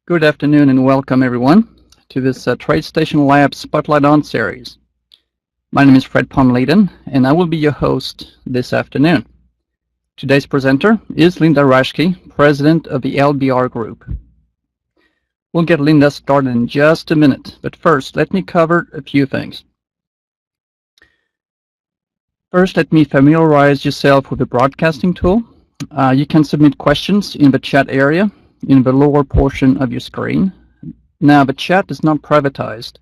Good afternoon and welcome everyone to this TradeStation Lab Spotlight On series. My name is Fred Pomleden and I will be your host this afternoon. Today's presenter is Linda Raschke, President of the LBR Group. We'll get Linda started in just a minute, but first let me cover a few things. First, let me familiarize yourself with the broadcasting tool. You can submit questions in the chat area in the lower portion of your screen. Now, the chat is not privatized,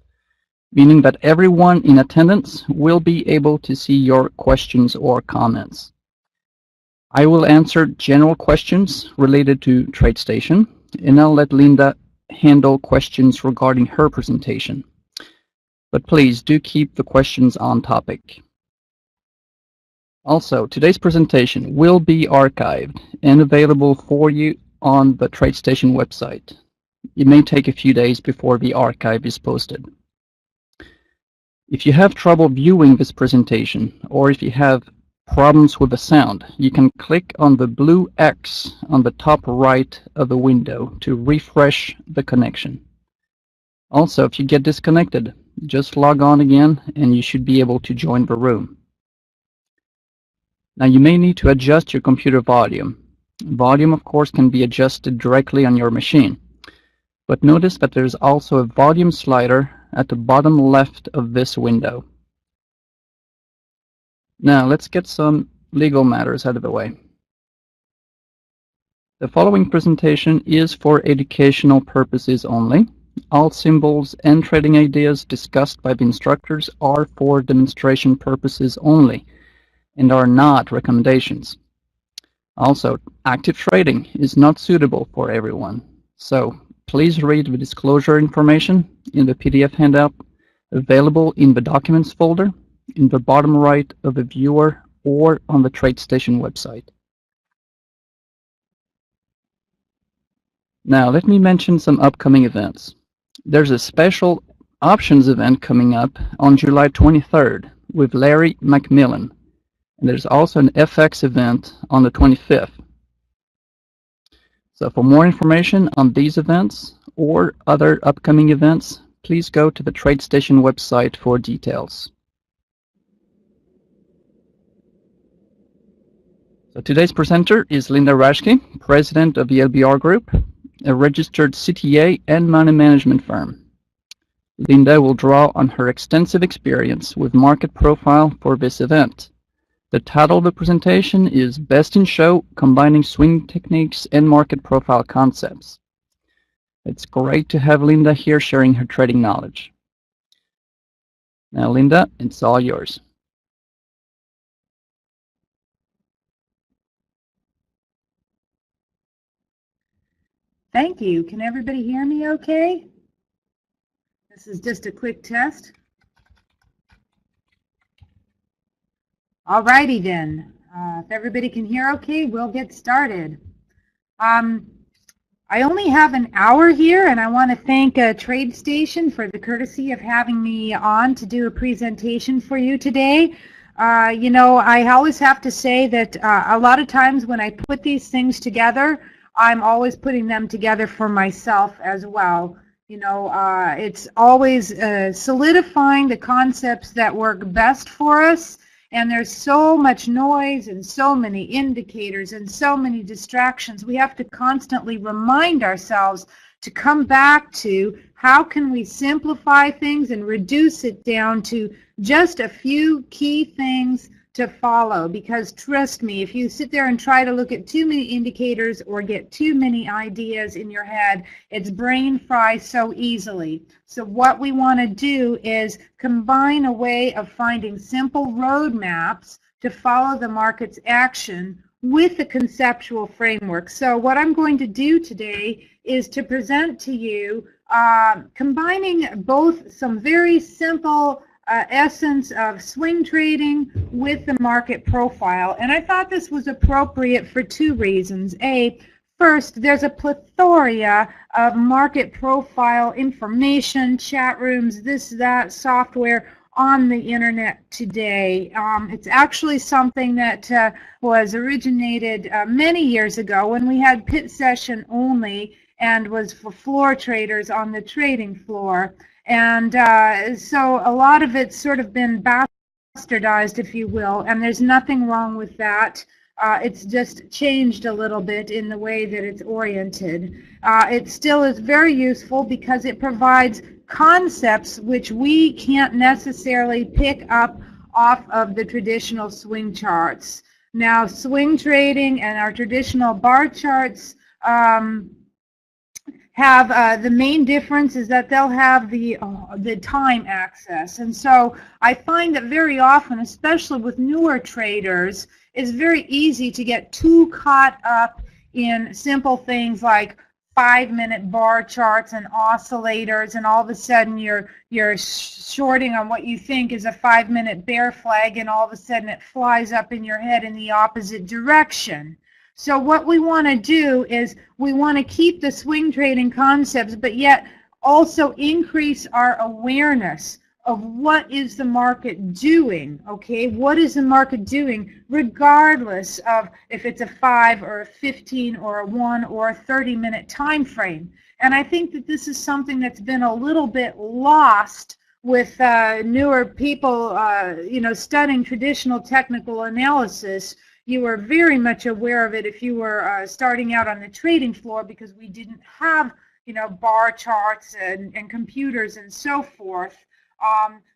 meaning that everyone in attendance will be able to see your questions or comments. I will answer general questions related to TradeStation, and I'll let Linda handle questions regarding her presentation. But please do keep the questions on topic. Also, today's presentation will be archived and available for you on the TradeStation website. It may take a few days before the archive is posted. If you have trouble viewing this presentation, or if you have problems with the sound, you can click on the blue X on the top right of the window to refresh the connection. Also, if you get disconnected, just log on again and you should be able to join the room. Now, you may need to adjust your computer volume. Volume, of course, can be adjusted directly on your machine. But notice that there's also a volume slider at the bottom left of this window. Now, let's get some legal matters out of the way. The following presentation is for educational purposes only. All symbols and trading ideas discussed by the instructors are for demonstration purposes only and are not recommendations. Also, active trading is not suitable for everyone. So please read the disclosure information in the PDF handout available in the Documents folder in the bottom right of the viewer or on the TradeStation website. Now, let me mention some upcoming events. There's a special options event coming up on July 23rd with Larry McMillan. And there's also an FX event on the 25th. So for more information on these events or other upcoming events, please go to the TradeStation website for details. So today's presenter is Linda Raschke, President of the LBR Group, a registered CTA and money management firm. Linda will draw on her extensive experience with market profile for this event. The title of the presentation is Best in Show, Combining Swing Techniques and Market Profile Concepts. It's great to have Linda here sharing her trading knowledge. Now, Linda, it's all yours. Thank you. Can everybody hear me okay? This is just a quick test. All righty then. If everybody can hear okay, we'll get started. I only have an hour here, and I want to thank TradeStation for the courtesy of having me on to do a presentation for you today. You know, I always have to say that a lot of times when I put these things together, I'm always putting them together for myself as well. You know, it's always solidifying the concepts that work best for us. And there's so much noise and so many indicators and so many distractions. We have to constantly remind ourselves to come back to how can we simplify things and reduce it down to just a few key things to follow. Because trust me, if you sit there and try to look at too many indicators or get too many ideas in your head, it's brain fry so easily. So what we want to do is combine a way of finding simple roadmaps to follow the market's action with the conceptual framework. So what I'm going to do today is to present to you combining both some very simple essence of swing trading with the market profile. And I thought this was appropriate for two reasons. First, there's a plethora of market profile information, chat rooms, this, that, software, on the internet today. It's actually something that was originated many years ago when we had pit session only and was for floor traders on the trading floor. And so a lot of it's sort of been bastardized, if you will, and there's nothing wrong with that. It's just changed a little bit in the way that it's oriented. It still is very useful because it provides concepts which we can't necessarily pick up off of the traditional swing charts. Now, swing trading and our traditional bar charts have the main difference is that they'll have the time access. And so I find that very often, especially with newer traders, it's very easy to get too caught up in simple things like 5-minute bar charts and oscillators, and all of a sudden you're shorting on what you think is a 5-minute bear flag, and all of a sudden it flies up in your head in the opposite direction. So what we want to do is we want to keep the swing trading concepts, but yet also increase our awareness of what is the market doing, okay? What is the market doing regardless of if it's a 5 or a 15 or a 1 or a 30-minute time frame. And I think that this is something that's been a little bit lost with newer people, studying traditional technical analysis. You were very much aware of it if you were starting out on the trading floor, because we didn't have, bar charts and computers and so forth.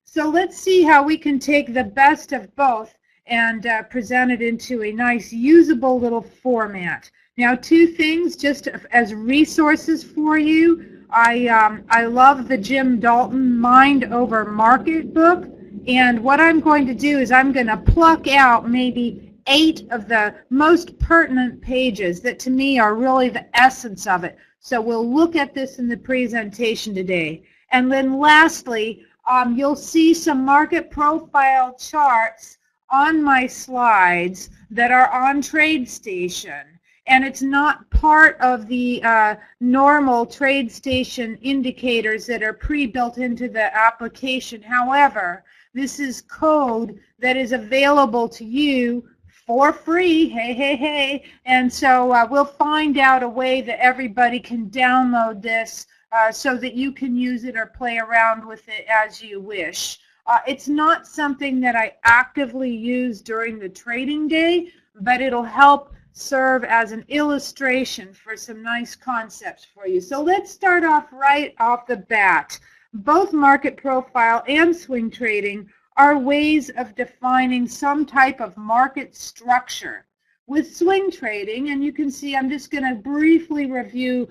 So let's see how we can take the best of both and present it into a nice usable little format. Now, two things just as resources for you. I love the Jim Dalton Mind Over Market book, and what I'm going to do is I'm going to pluck out maybe 8 of the most pertinent pages that to me are really the essence of it. So we'll look at this in the presentation today. And then lastly, you'll see some market profile charts on my slides that are on TradeStation. And it's not part of the normal TradeStation indicators that are pre-built into the application. However, this is code that is available to you for free, hey. And so we'll find out a way that everybody can download this so that you can use it or play around with it as you wish. It's not something that I actively use during the trading day, but it'll help serve as an illustration for some nice concepts for you. So let's start off right off the bat. Both market profile and swing trading are ways of defining some type of market structure. With swing trading, and you can see I'm just going to briefly review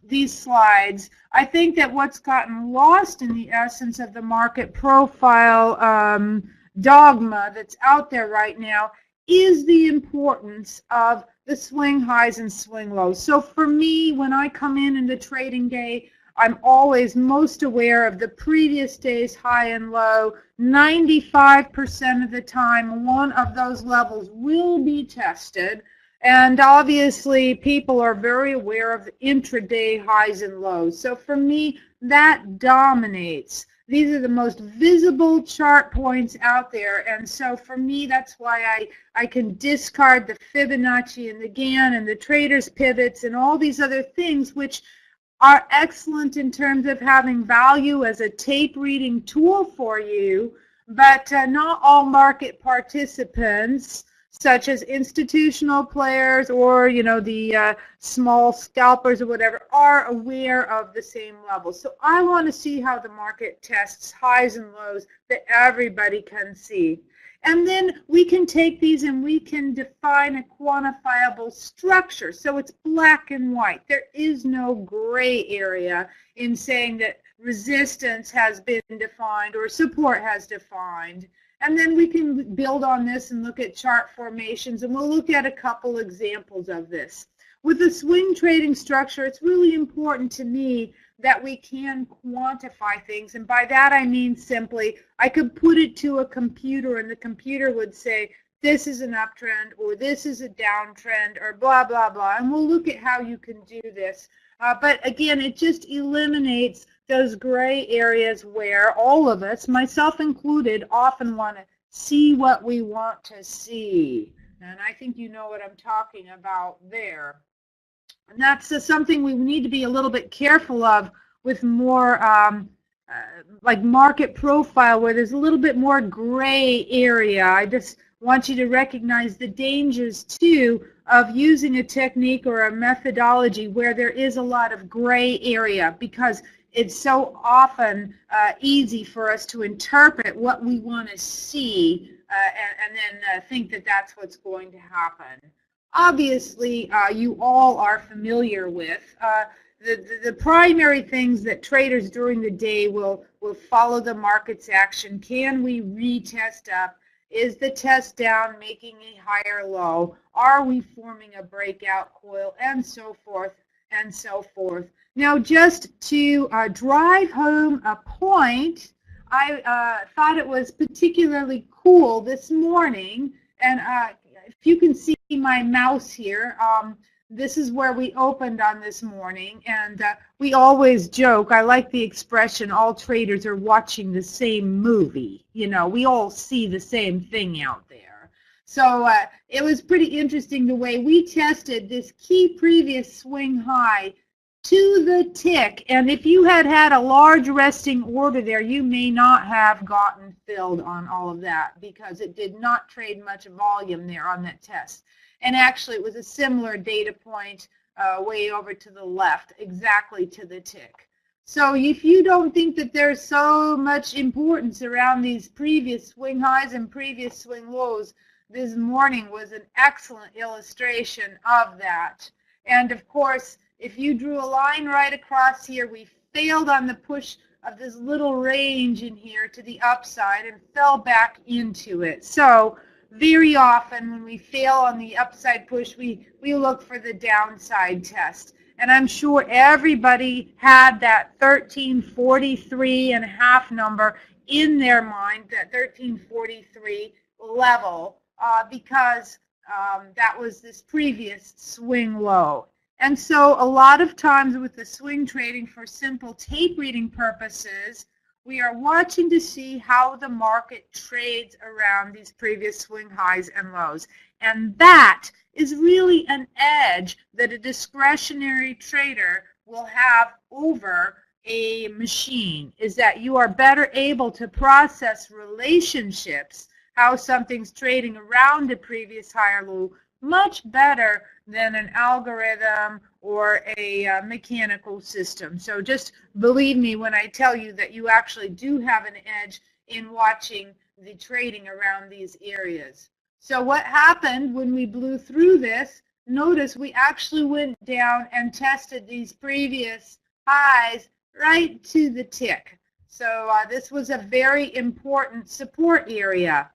these slides, I think that what's gotten lost in the essence of the market profile dogma that's out there right now is the importance of the swing highs and swing lows. So for me, when I come in the trading day, I'm always most aware of the previous day's high and low. 95% of the time, one of those levels will be tested. And obviously, people are very aware of the intraday highs and lows. So for me, that dominates. These are the most visible chart points out there. And so for me, that's why I can discard the Fibonacci and the Gann and the traders pivots and all these other things, which are excellent in terms of having value as a tape reading tool for you, but not all market participants, such as institutional players or the small scalpers or whatever, are aware of the same level. So I want to see how the market tests highs and lows that everybody can see. And then we can take these and we can define a quantifiable structure. So it's black and white. There is no gray area in saying that resistance has been defined or support has defined. And then we can build on this and look at chart formations, and we'll look at a couple examples of this. With the swing trading structure, it's really important to me that we can quantify things, and by that I mean simply I could put it to a computer and the computer would say this is an uptrend or this is a downtrend or blah, blah, blah. And we'll look at how you can do this. But again, it just eliminates those gray areas where all of us, myself included, often want to see what we want to see. And I think you know what I'm talking about there. And that's something we need to be a little bit careful of with more like market profile, where there's a little bit more gray area. I just want you to recognize the dangers too of using a technique or a methodology where there is a lot of gray area, because it's so often easy for us to interpret what we want to see and then think that that's what's going to happen. Obviously, you all are familiar with the primary things that traders during the day will follow the market's action. Can we retest up? Is the test down making a higher low? Are we forming a breakout coil? And so forth and so forth. Now, just to drive home a point, I thought it was particularly cool this morning, and if you can see my mouse here, this is where we opened on this morning, and we always joke, I like the expression, all traders are watching the same movie. You know, we all see the same thing out there. So it was pretty interesting the way we tested this key previous swing high to the tick, and if you had had a large resting order there, you may not have gotten filled on all of that, because it did not trade much volume there on that test. And actually, it was a similar data point way over to the left, exactly to the tick. So if you don't think that there's so much importance around these previous swing highs and previous swing lows, this morning was an excellent illustration of that. And of course, if you drew a line right across here, we failed on the push of this little range in here to the upside and fell back into it. So very often when we fail on the upside push, we look for the downside test. And I'm sure everybody had that 1343.5 number in their mind, that 1343 level, because that was this previous swing low. And so a lot of times with the swing trading for simple tape reading purposes, we are watching to see how the market trades around these previous swing highs and lows. And that is really an edge that a discretionary trader will have over a machine, is that you are better able to process relationships, how something's trading around a previous high or low, much better than an algorithm or a mechanical system. So just believe me when I tell you that you actually do have an edge in watching the trading around these areas. So what happened when we blew through this, notice we actually went down and tested these previous highs right to the tick. So this was a very important support area.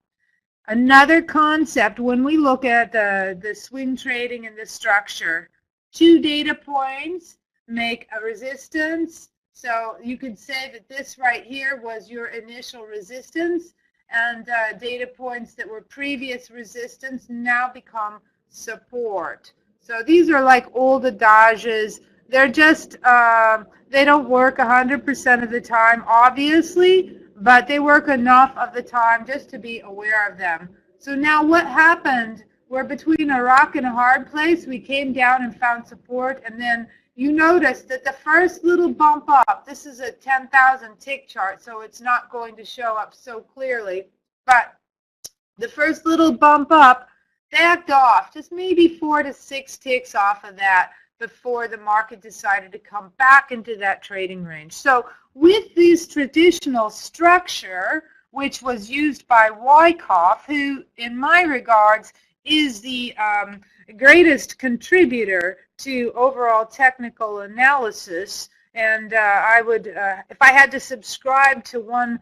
Another concept when we look at the swing trading and the structure, 2 data points make a resistance. So you could say that this right here was your initial resistance, and data points that were previous resistance now become support. So these are like old adages. They're just, they don't work 100% of the time, obviously, but they work enough of the time just to be aware of them. So now what happened? We're between a rock and a hard place. We came down and found support, and then you notice that the first little bump up, this is a 10,000 tick chart, so it's not going to show up so clearly, but the first little bump up backed off, just maybe 4 to 6 ticks off of that before the market decided to come back into that trading range. So with this traditional structure, which was used by Wyckoff, who in my regards is the greatest contributor to overall technical analysis, and I would, if I had to subscribe to one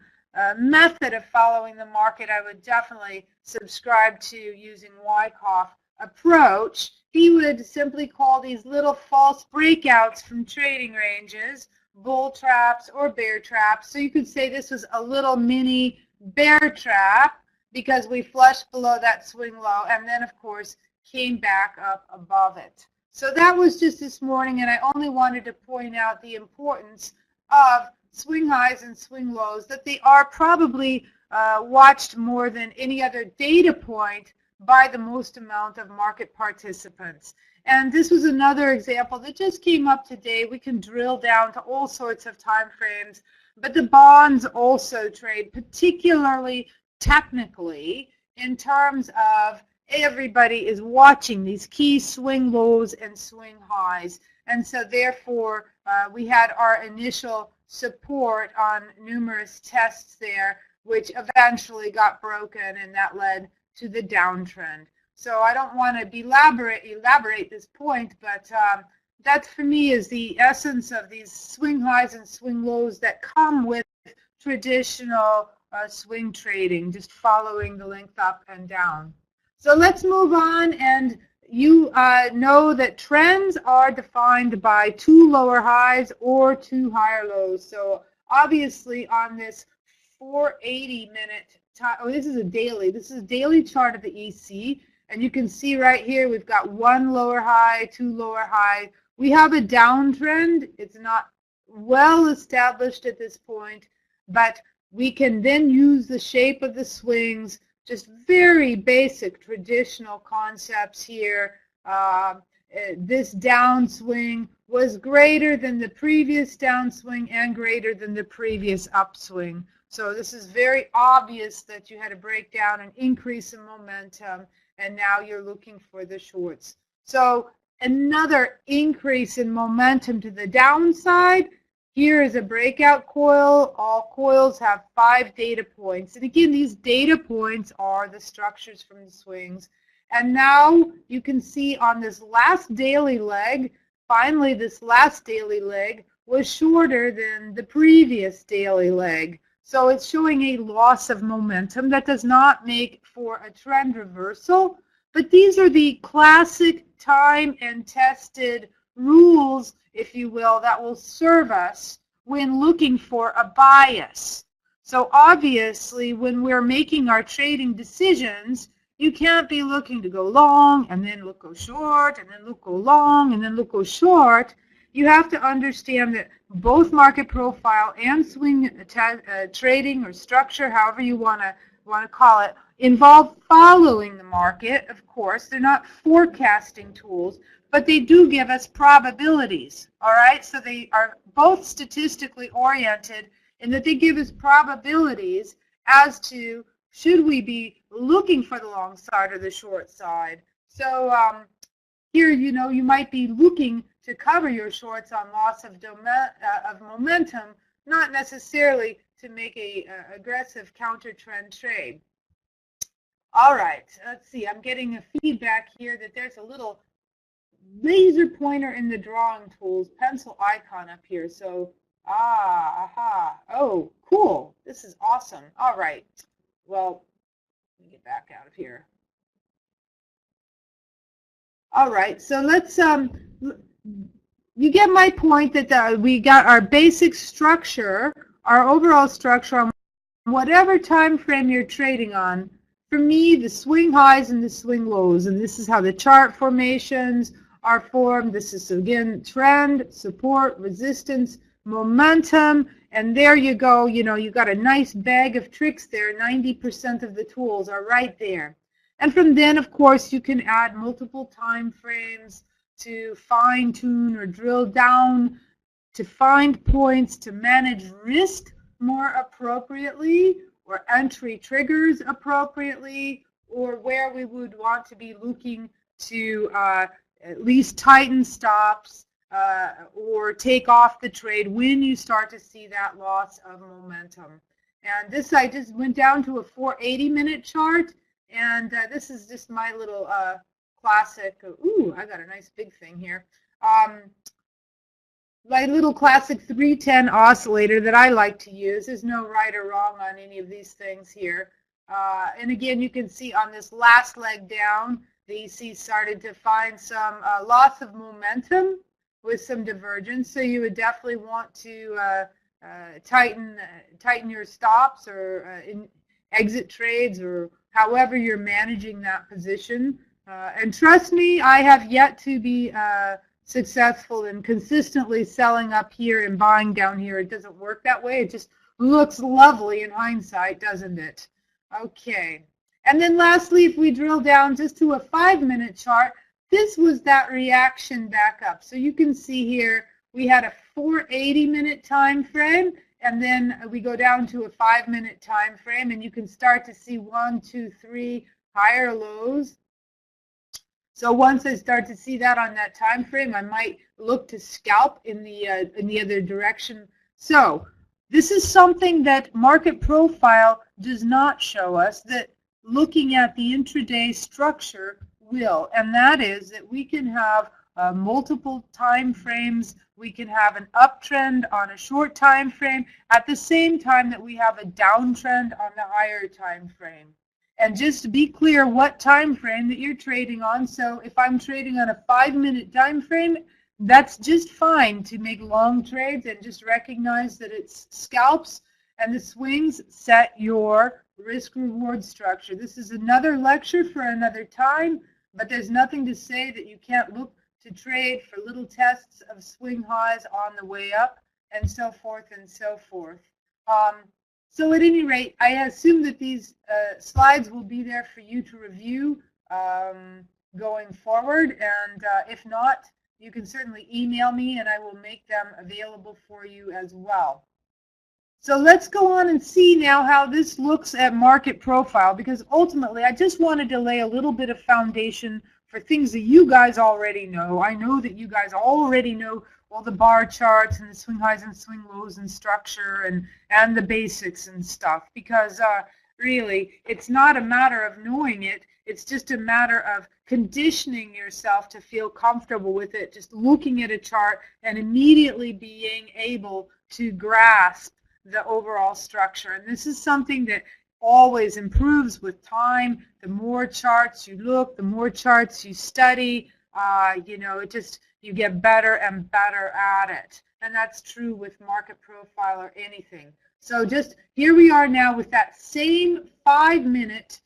method of following the market, I would definitely subscribe to using Wyckoff approach. He would simply call these little false breakouts from trading ranges bull traps or bear traps. So you could say this was a little mini bear trap, because we flushed below that swing low and then, of course, came back up above it. So that was just this morning, and I only wanted to point out the importance of swing highs and swing lows, that they are probably watched more than any other data point by the most amount of market participants. And this was another example that just came up today. We can drill down to all sorts of time frames, but the bonds also trade particularly technically in terms of everybody is watching these key swing lows and swing highs. And so therefore, we had our initial support on numerous tests there, which eventually got broken, and that led to the downtrend. So I don't want to elaborate this point, but that for me is the essence of these swing highs and swing lows that come with traditional swing trading, just following the length up and down. So let's move on, and you know that trends are defined by 2 lower highs or 2 higher lows. So obviously on this 480-minute time, oh, this is a daily chart of the EC, and you can see right here we've got 1 lower high, 2 lower high. We have a downtrend. It's not well established at this point, but we can then use the shape of the swings, just very basic traditional concepts here. This downswing was greater than the previous downswing and greater than the previous upswing. So this is very obvious that you had a breakdown, an increase in momentum, and now you're looking for the shorts. So another increase in momentum to the downside. Here is a breakout coil. All coils have 5 data points. And again, these data points are the structures from the swings. And now you can see on this last daily leg, finally this last daily leg was shorter than the previous daily leg. So it's showing a loss of momentum. That does not make for a trend reversal. But these are the classic time and tested rules, if you will, that will serve us when looking for a bias. So obviously, when we're making our trading decisions, you can't be looking to go long and then go short and then go long and then go short. You have to understand that both market profile and swing trading or structure, however you want to call it, involve following the market. Of course, they're not forecasting tools, but they do give us probabilities, all right? So they are both statistically oriented in that they give us probabilities as to should we be looking for the long side or the short side. So here, you might be looking to cover your shorts on loss of momentum, not necessarily to make a aggressive counter trend trade. All right, let's see. I'm getting a feedback here that there's a little laser pointer in the drawing tools pencil icon up here. So, oh, cool. This is awesome. All right. Well, let me get back out of here. All right. So let's, you get my point that we got our basic structure, our overall structure on whatever time frame you're trading on. For me, the swing highs and the swing lows, and this is how the chart formations are formed. This is, again, trend, support, resistance, momentum, and there you go. You got a nice bag of tricks there. 90% of the tools are right there. And from then, of course, you can add multiple time frames to fine-tune or drill down to find points to manage risk more appropriately, or entry triggers appropriately, or where we would want to be looking to at least tighten stops or take off the trade when you start to see that loss of momentum. And this, I just went down to a 480-minute chart, and this is just my little classic. Ooh, I got a nice big thing here. My little classic 310 oscillator that I like to use. There's no right or wrong on any of these things here. And again, you can see on this last leg down, the EC started to find some loss of momentum with some divergence. So you would definitely want to tighten your stops, or exit trades or however you're managing that position. And trust me, I have yet to be successful in consistently selling up here and buying down here. It doesn't work that way. It just looks lovely in hindsight, doesn't it? Okay. And then lastly, if we drill down just to a 5-minute chart, this was that reaction back up. So you can see here we had a 480-minute time frame, and then we go down to a 5-minute time frame, and you can start to see 1, 2, 3 higher lows. So once I start to see that on that time frame, I might look to scalp in the other direction. So this is something that Market Profile does not show us, that looking at the intraday structure will, and that is that we can have multiple time frames. We can have an uptrend on a short time frame at the same time that we have a downtrend on the higher time frame. And just to be clear what time frame that you're trading on. So if I'm trading on a 5-minute time frame, that's just fine to make long trades, and just recognize that it's scalps and the swings set your risk-reward structure. This is another lecture for another time, but there's nothing to say that you can't look to trade for little tests of swing highs on the way up, and so forth and so forth. So at any rate, I assume that these slides will be there for you to review going forward, and if not, you can certainly email me and I will make them available for you as well. So let's go on and see now how this looks at Market Profile, because ultimately I just wanted to lay a little bit of foundation for things that you guys already know. I know that you guys already know all the bar charts and the swing highs and swing lows and structure and the basics and stuff, because really it's not a matter of knowing it, it's just a matter of conditioning yourself to feel comfortable with it, just looking at a chart and immediately being able to grasp the overall structure. And this is something that always improves with time. The more charts you look, the more charts you study, you get better and better at it. And that's true with Market Profile or anything. So just here we are now with that same 5-minute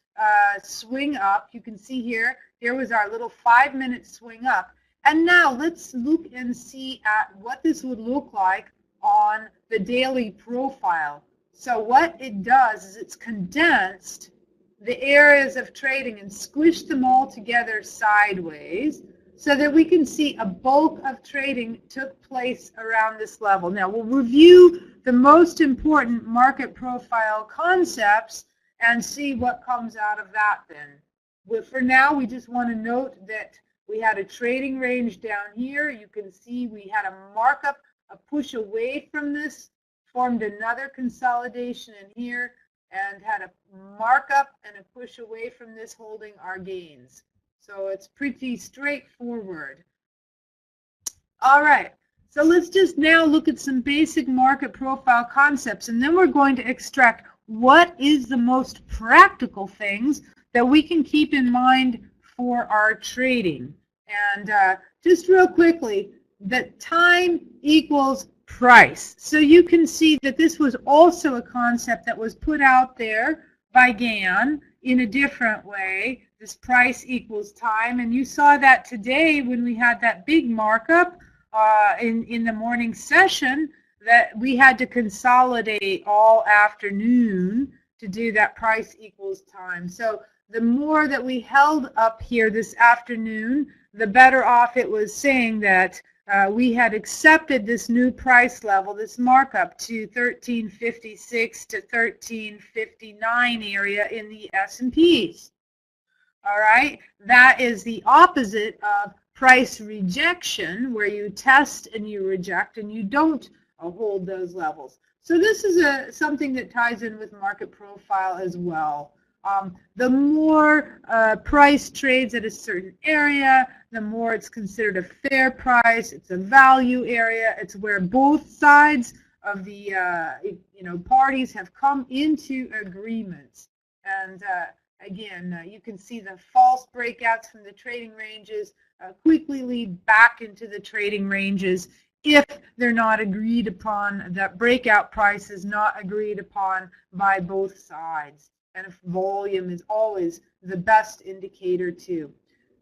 swing up. You can see here was our little 5-minute swing up. And now let's look and see at what this would look like on the daily profile. So what it does is it's condensed the areas of trading and squished them all together sideways so that we can see a bulk of trading took place around this level. Now we'll review the most important Market Profile concepts and see what comes out of that then. But for now, we just want to note that we had a trading range down here. You can see we had a markup, a push away from this, formed another consolidation in here, and had a markup and a push away from this, holding our gains. So it's pretty straightforward. All right, so let's just now look at some basic Market Profile concepts, and then we're going to extract what is the most practical things that we can keep in mind for our trading. And just real quickly, that time equals price. So you can see that this was also a concept that was put out there by Gann in a different way. This price equals time, and you saw that today when we had that big markup in the morning session, that we had to consolidate all afternoon to do that price equals time. So the more that we held up here this afternoon, the better off it was saying that we had accepted this new price level, this markup to 1356 to 1359 area in the S&Ps. All right, that is the opposite of price rejection, where you test and you reject and you don't hold those levels. So this is something that ties in with Market Profile as well. The more price trades at a certain area, the more it's considered a fair price. It's a value area. It's where both sides of the parties have come into agreements. And again, you can see the false breakouts from the trading ranges quickly lead back into the trading ranges if they're not agreed upon, that breakout price is not agreed upon by both sides. and volume is always the best indicator too.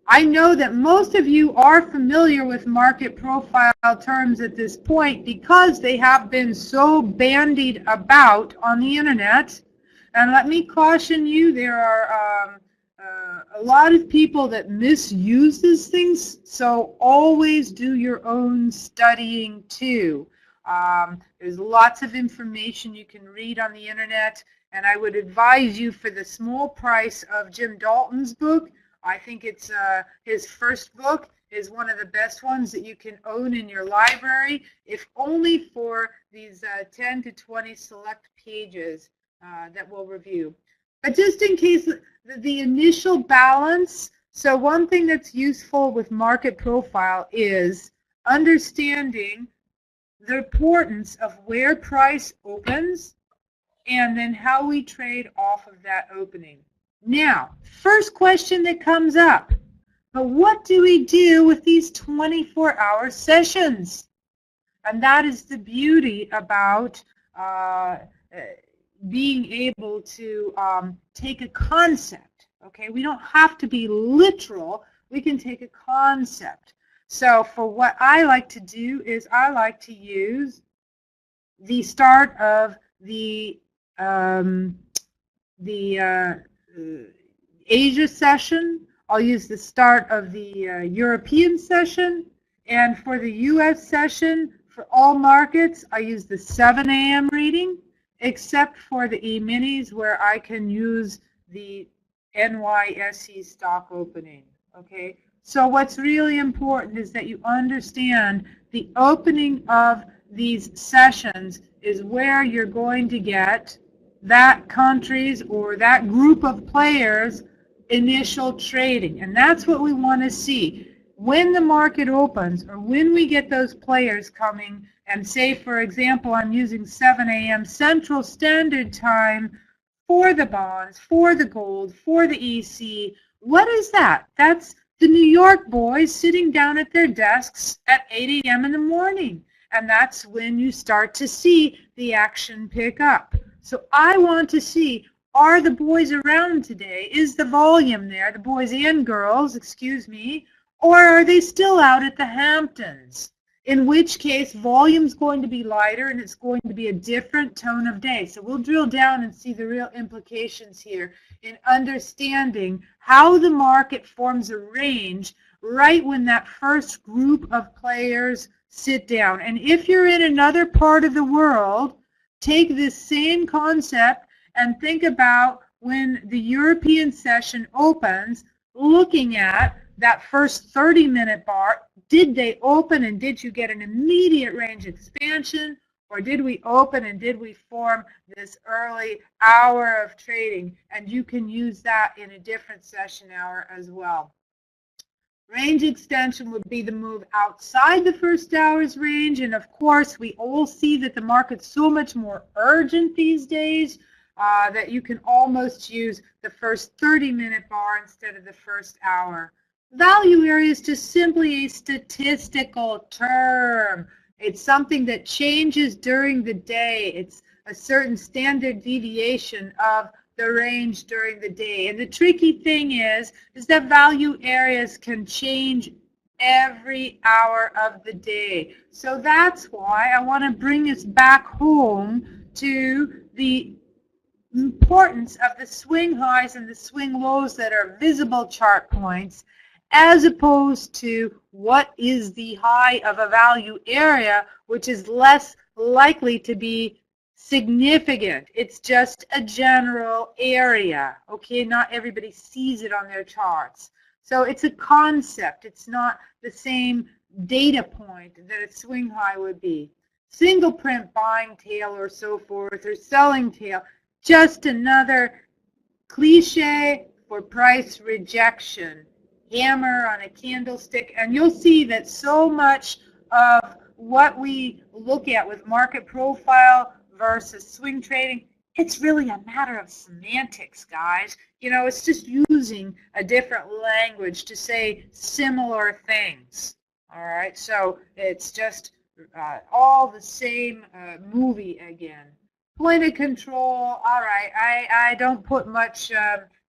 I know that most of you are familiar with market profile terms at this point because they have been so bandied about on the internet. And let me caution you, there are a lot of people that misuse these things, so always do your own studying too. There's lots of information you can read on the internet, and I would advise you, for the small price of Jim Dalton's book, I think it's his first book is one of the best ones that you can own in your library, if only for these 10 to 20 select pages that we'll review. But just in case, the initial balance, so one thing that's useful with market profile is understanding the importance of where price opens and then how we trade off of that opening. Now, first question that comes up, but what do we do with these 24-hour sessions? And that is the beauty about being able to take a concept. Okay, we don't have to be literal. We can take a concept. So for what I like to do is I like to use the start of the Asia session. I'll use the start of the European session. And for the US session, for all markets, I use the 7 a.m. reading, except for the E-minis where I can use the NYSE stock opening. Okay, so what's really important is that you understand the opening of these sessions is where you're going to get that country's or that group of players' initial trading. And that's what we want to see. When the market opens, or when we get those players coming, and say, for example, I'm using 7 a.m. Central Standard Time for the bonds, for the gold, for the EC, what is that? That's the New York boys sitting down at their desks at 8 a.m. in the morning. And that's when you start to see the action pick up. So I want to see, are the boys around today? Is the volume there, the boys and girls, excuse me, or are they still out at the Hamptons? In which case, volume's going to be lighter and it's going to be a different tone of day. So we'll drill down and see the real implications here in understanding how the market forms a range right when that first group of players sit down. And if you're in another part of the world, take this same concept and think about when the European session opens, looking at that first 30-minute bar. Did they open and did you get an immediate range expansion, or did we open and did we form this early hour of trading? And you can use that in a different session hour as well. Range extension would be the move outside the first hour's range, and of course we all see that the market's so much more urgent these days that you can almost use the first 30-minute bar instead of the first hour. Value area is just simply a statistical term. It's something that changes during the day. It's a certain standard deviation of the range during the day. And the tricky thing is that value areas can change every hour of the day. So that's why I want to bring us back home to the importance of the swing highs and the swing lows that are visible chart points, as opposed to what is the high of a value area, which is less likely to be significant. It's just a general area. Okay, not everybody sees it on their charts. So it's a concept. It's not the same data point that a swing high would be. Single print buying tail or so forth, or selling tail, just another cliche for price rejection. Hammer on a candlestick, and you'll see that so much of what we look at with market profile versus swing trading, it's really a matter of semantics, guys. You know, it's just using a different language to say similar things. All right, so it's just all the same movie again. Point of control, all right, I don't put much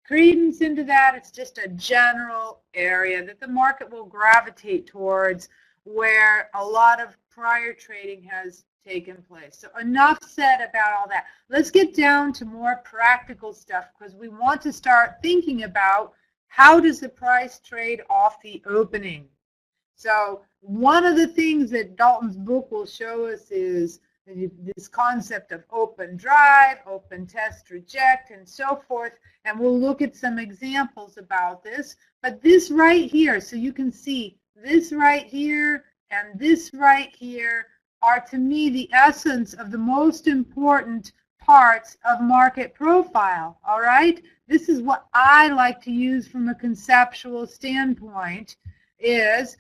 credence into that. It's just a general area that the market will gravitate towards where a lot of prior trading has taken place. So enough said about all that. Let's get down to more practical stuff because we want to start thinking about how does the price trade off the opening. So one of the things that Dalton's book will show us is this concept of open drive, open test, reject, and so forth. And we'll look at some examples about this. But this right here, so you can see this right here and this right here are, to me, the essence of the most important parts of market profile. All right? This is what I like to use from a conceptual standpoint is,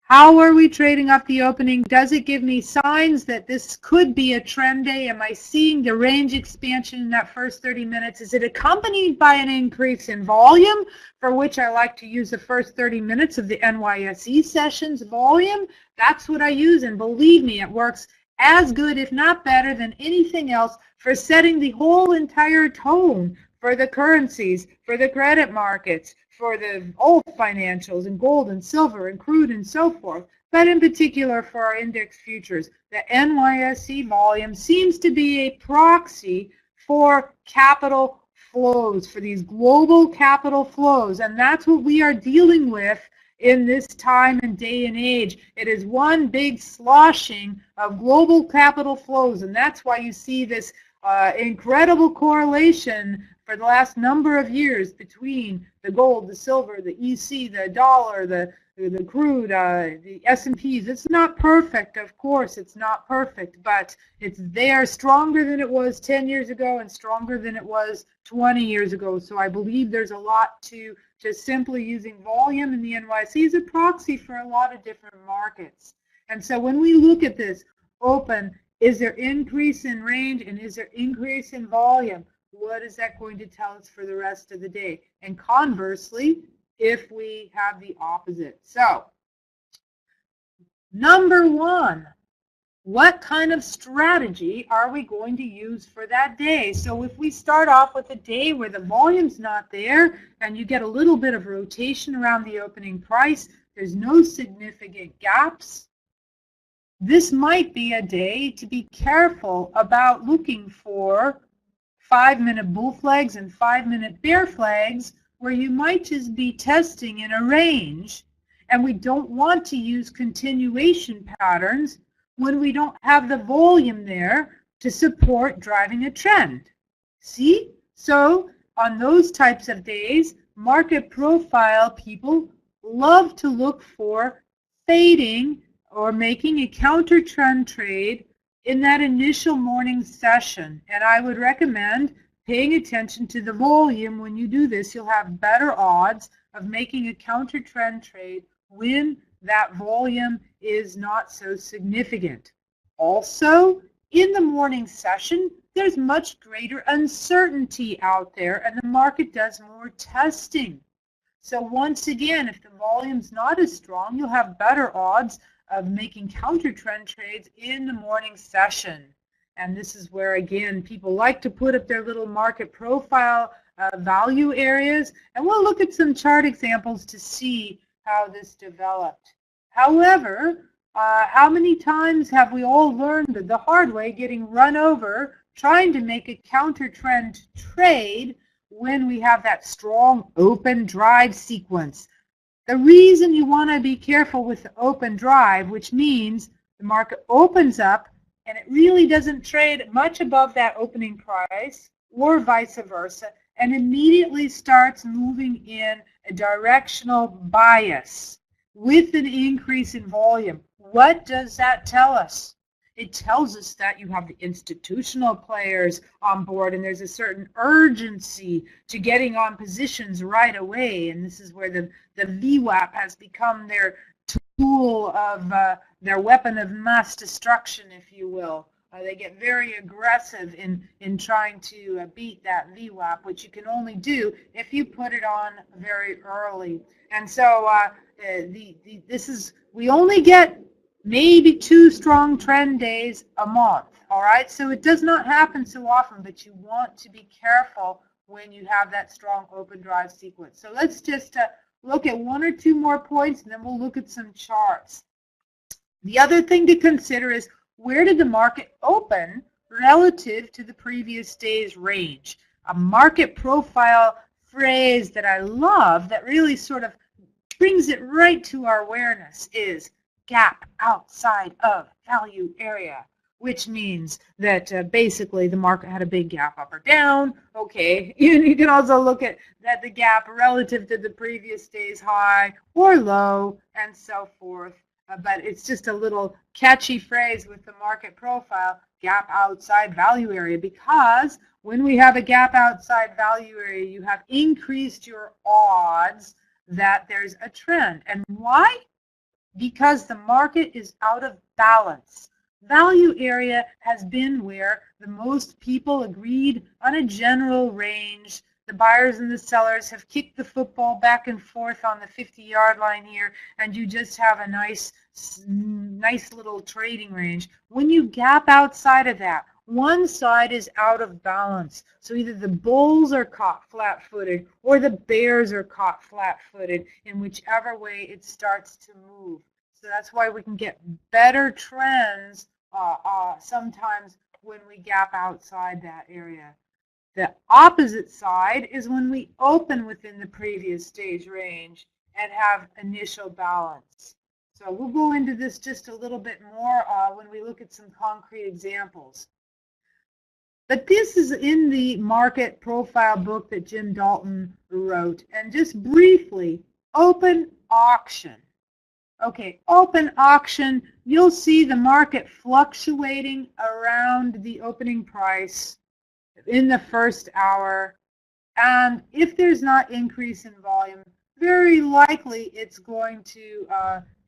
how are we trading up the opening? Does it give me signs that this could be a trend day? Am I seeing the range expansion in that first 30 minutes? Is it accompanied by an increase in volume, for which I like to use the first 30 minutes of the NYSE sessions volume? That's what I use, and believe me, it works as good, if not better, than anything else for setting the whole entire tone for the currencies, for the credit markets, for the old financials and gold and silver and crude and so forth, but in particular for our index futures. The NYSE volume seems to be a proxy for capital flows, for these global capital flows, and that's what we are dealing with in this time and day and age. It is one big sloshing of global capital flows, and that's why you see this incredible correlation for the last number of years between the gold, the silver, the EC, the dollar, the crude, the S&Ps. It's not perfect, of course, it's not perfect, but it's there, stronger than it was 10 years ago and stronger than it was 20 years ago. So I believe there's a lot to just simply using volume in the NYSE as a proxy for a lot of different markets. And so when we look at this open, is there increase in range and is there increase in volume? What is that going to tell us for the rest of the day? And conversely, if we have the opposite. So, number one, what kind of strategy are we going to use for that day? So if we start off with a day where the volume's not there and you get a little bit of rotation around the opening price, there's no significant gaps, this might be a day to be careful about looking for 5-minute bull flags and 5-minute bear flags where you might just be testing in a range, and we don't want to use continuation patterns when we don't have the volume there to support driving a trend. See? So on those types of days, market profile people love to look for fading or making a counter trend trade in that initial morning session. And I would recommend paying attention to the volume. When you do this, you'll have better odds of making a counter trend trade when that volume is not so significant. Also, in the morning session, there's much greater uncertainty out there and the market does more testing. So once again, if the volume's not as strong, you'll have better odds of making counter trend trades in the morning session. And this is where, again, people like to put up their little market profile value areas. And we'll look at some chart examples to see how this developed. However, how many times have we all learned the hard way, getting run over, trying to make a counter trend trade when we have that strong open drive sequence? The reason you want to be careful with the open drive, which means the market opens up and it really doesn't trade much above that opening price or vice versa, and immediately starts moving in a directional bias with an increase in volume. What does that tell us? It tells us that you have the institutional players on board and there's a certain urgency to getting on positions right away. And this is where the VWAP has become their tool of their weapon of mass destruction, if you will. They get very aggressive in trying to beat that VWAP, which you can only do if you put it on very early. And so we only get maybe 2 strong trend days a month. All right, so it does not happen so often, but you want to be careful when you have that strong open drive sequence. So let's just look at 1 or 2 more points, and then we'll look at some charts. The other thing to consider is, where did the market open relative to the previous day's range? A market profile phrase that I love that really sort of brings it right to our awareness is gap outside of value area, which means that basically the market had a big gap up or down. Okay, you can also look at that the gap relative to the previous day's high or low and so forth. But it's just a little catchy phrase with the market profile, gap outside value area, because when we have a gap outside value area, you have increased your odds that there's a trend. And why? Because the market is out of balance. Value area has been where the most people agreed on a general range. The buyers and the sellers have kicked the football back and forth on the 50-yard line here, and you just have a nice little trading range. When you gap outside of that, one side is out of balance. So either the bulls are caught flat-footed or the bears are caught flat-footed, in whichever way it starts to move. So that's why we can get better trends sometimes when we gap outside that area. The opposite side is when we open within the previous day's range and have initial balance. So we'll go into this just a little bit more when we look at some concrete examples. But this is in the market profile book that Jim Dalton wrote. And just briefly, open auction. Okay, open auction, you'll see the market fluctuating around the opening price in the first hour. And if there's not increase in volume, very likely it's going to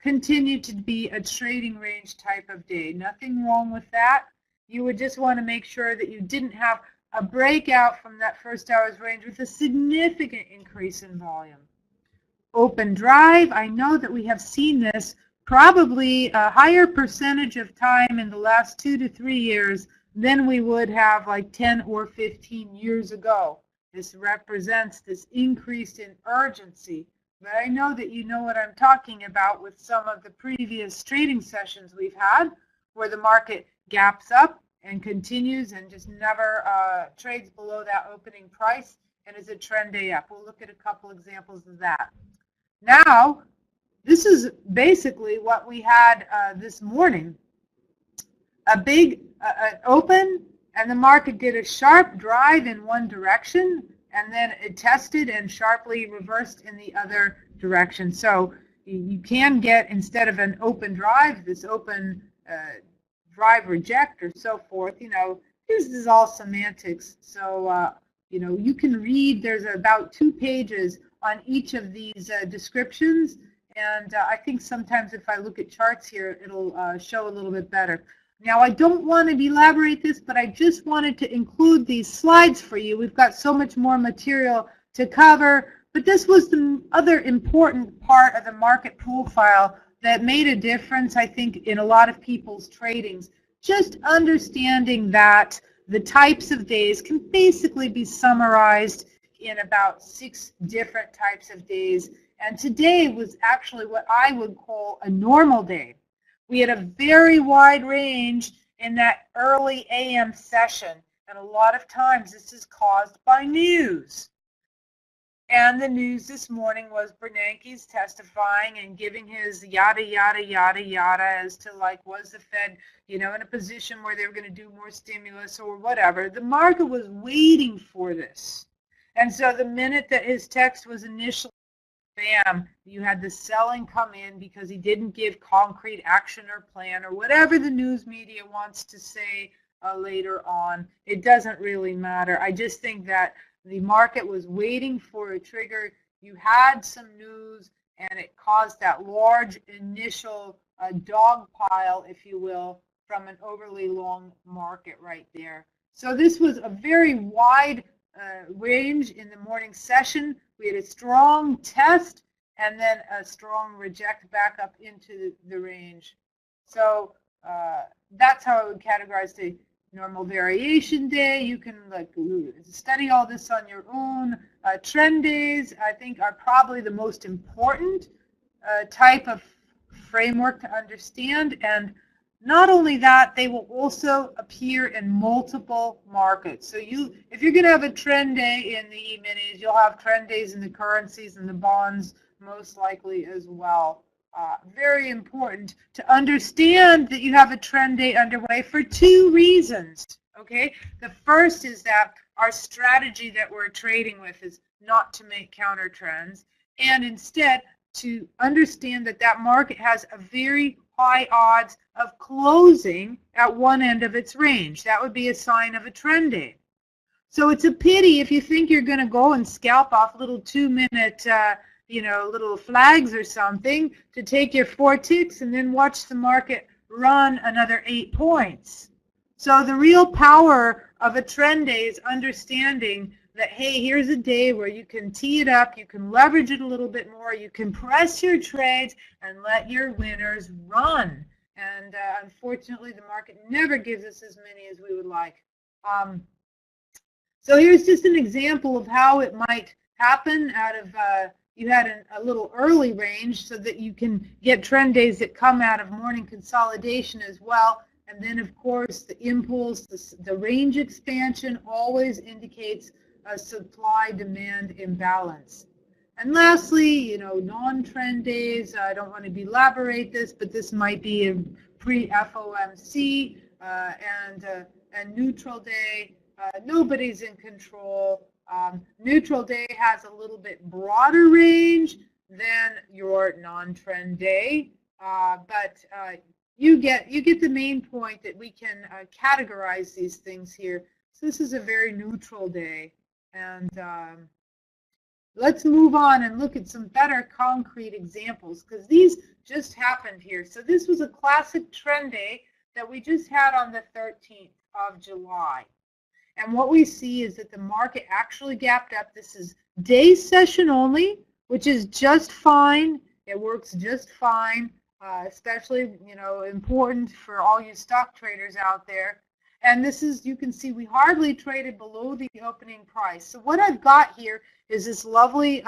continue to be a trading range type of day. Nothing wrong with that. You would just want to make sure that you didn't have a breakout from that first hour's range with a significant increase in volume. Open drive, I know that we have seen this probably a higher percentage of time in the last 2 to 3 years than we would have like 10 or 15 years ago. This represents this increase in urgency. But I know that you know what I'm talking about with some of the previous trading sessions we've had, where the market gaps up and continues and just never trades below that opening price and is a trend day up. We'll look at a couple examples of that. Now, this is basically what we had this morning. A big open, and the market did a sharp drive in one direction, and then it tested and sharply reversed in the other direction. So you can get, instead of an open drive, this open drive reject or so forth. You know, this is all semantics. So, you know, you can read, there's about 2 pages on each of these descriptions. And I think sometimes if I look at charts here, it'll show a little bit better. Now, I don't want to elaborate this, but I just wanted to include these slides for you. We've got so much more material to cover, but this was the other important part of the market profile that made a difference, I think, in a lot of people's tradings. Just understanding that the types of days can basically be summarized in about 6 different types of days. And today was actually what I would call a normal day. We had a very wide range in that early AM session, and a lot of times this is caused by news. And the news this morning was Bernanke's testifying and giving his yada, yada, yada, yada as to, like, was the Fed, you know, in a position where they were going to do more stimulus or whatever. The market was waiting for this. And so the minute that his text was initially, bam, you had the selling come in because he didn't give concrete action or plan or whatever the news media wants to say later on. It doesn't really matter. I just think that the market was waiting for a trigger. You had some news and it caused that large initial dog pile, if you will, from an overly long market right there. So this was a very wide range in the morning session. We had a strong test and then a strong reject back up into the range. So that's how I would categorize the normal variation day. You can like study all this on your own. Trend days, I think, are probably the most important type of framework to understand. And not only that, they will also appear in multiple markets. So if you're going to have a trend day in the E-minis, you'll have trend days in the currencies and the bonds most likely as well. Very important to understand that you have a trend day underway for two reasons. Okay, the first is that our strategy that we're trading with is not to make counter trends, and instead to understand that that market has a very high odds of closing at one end of its range. That would be a sign of a trend day. So it's a pity if you think you're going to go and scalp off little 2-minute little flags or something to take your 4 ticks and then watch the market run another 8 points. So the real power of a trend day is understanding that, hey, here's a day where you can tee it up, you can leverage it a little bit more, you can press your trades and let your winners run. And unfortunately, the market never gives us as many as we would like. So here's just an example of how it might happen out of you had a little early range so that you can get trend days that come out of morning consolidation as well. And then, of course, the impulse, the range expansion always indicates a supply-demand imbalance. And lastly, non-trend days. I don't want to elaborate this, but this might be a pre-FOMC and neutral day. Nobody's in control. Neutral day has a little bit broader range than your non-trend day, but you get the main point that we can categorize these things here. So this is a very neutral day, and let's move on and look at some better concrete examples because these just happened here. So this was a classic trend day that we just had on the 13th of July. And what we see is that the market actually gapped up. This is day session only, which is just fine. It works just fine, especially, important for all you stock traders out there. And this is, you can see we hardly traded below the opening price. So what I've got here is this lovely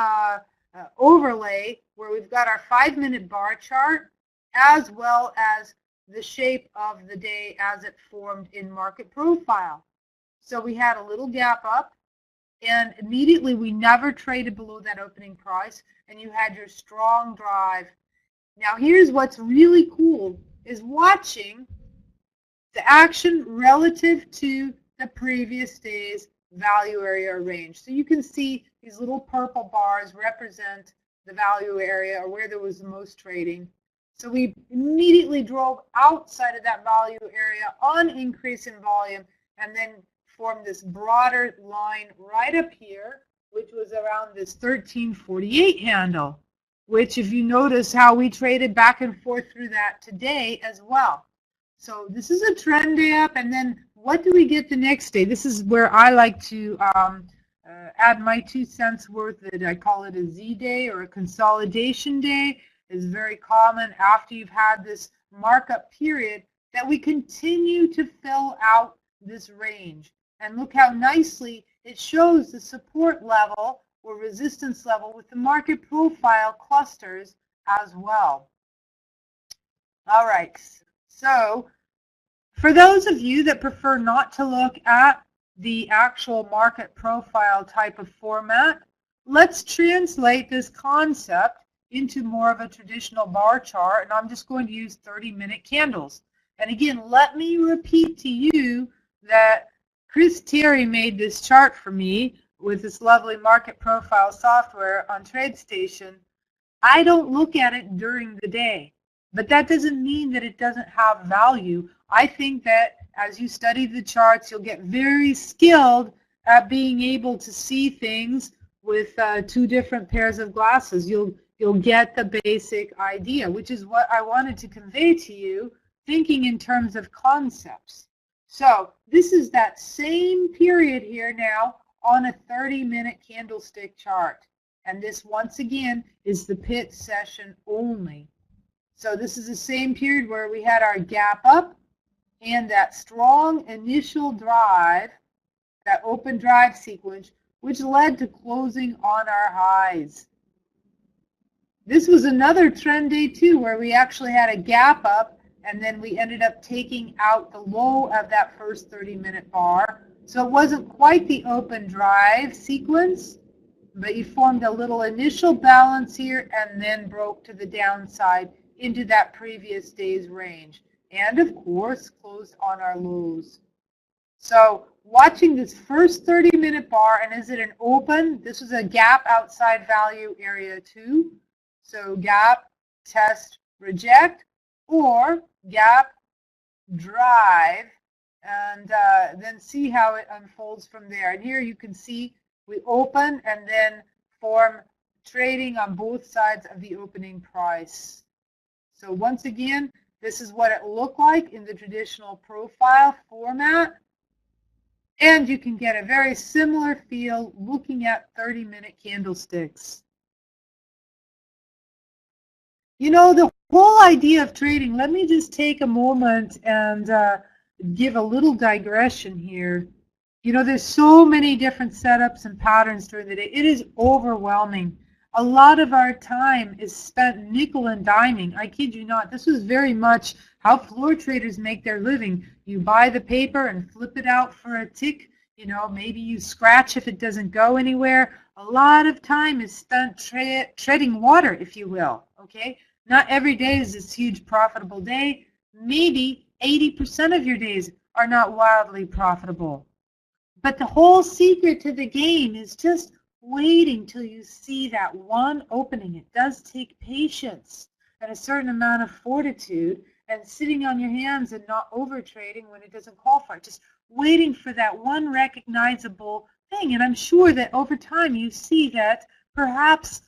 overlay where we've got our 5-minute bar chart as well as the shape of the day as it formed in market profile. So we had a little gap up, and immediately we never traded below that opening price, and you had your strong drive. Now here's what's really cool, is watching the action relative to the previous day's value area or range. So you can see these little purple bars represent the value area or where there was the most trading. So we immediately drove outside of that value area on increase in volume, and then formed this broader line right up here, which was around this 1348 handle, which if you notice how we traded back and forth through that today as well. So this is a trend day up, and then what do we get the next day? This is where I like to add my 2 cents worth. That I call it a Z day or a consolidation day. Is very common after you've had this markup period that we continue to fill out this range. And look how nicely it shows the support level or resistance level with the market profile clusters as well. All right, so for those of you that prefer not to look at the actual market profile type of format, let's translate this concept into more of a traditional bar chart, and I'm just going to use 30-minute candles. And again, let me repeat to you that Chris Terry made this chart for me with this lovely market profile software on TradeStation. I don't look at it during the day, but that doesn't mean that it doesn't have value. I think that as you study the charts, you'll get very skilled at being able to see things with 2 different pairs of glasses. You'll get the basic idea, which is what I wanted to convey to you, thinking in terms of concepts. So this is that same period here now on a 30-minute candlestick chart. And this, once again, is the pit session only. So this is the same period where we had our gap up and that strong initial drive, that open drive sequence, which led to closing on our highs. This was another trend day too, where we actually had a gap up and then we ended up taking out the low of that first 30-minute bar. So it wasn't quite the open drive sequence, but you formed a little initial balance here and then broke to the downside into that previous day's range. And of course, closed on our lows. So watching this first 30-minute bar, and is it an open? This was a gap outside value area 2. So gap, test, reject, or gap, drive, and then see how it unfolds from there. And here you can see we open and then form trading on both sides of the opening price. So once again, this is what it looked like in the traditional profile format. And you can get a very similar feel looking at 30-minute candlesticks. You know, the whole idea of trading, let me just take a moment and give a little digression here. You know, there's so many different setups and patterns during the day. It is overwhelming. A lot of our time is spent nickel and diming. I kid you not. This was very much how floor traders make their living. You buy the paper and flip it out for a tick. You know, maybe you scratch if it doesn't go anywhere. A lot of time is spent treading water, if you will. Okay? Not every day is this huge profitable day. Maybe 80% of your days are not wildly profitable. But the whole secret to the game is just waiting till you see that one opening. It does take patience and a certain amount of fortitude and sitting on your hands and not over trading when it doesn't call for it. Just waiting for that one recognizable thing. And I'm sure that over time you see that perhaps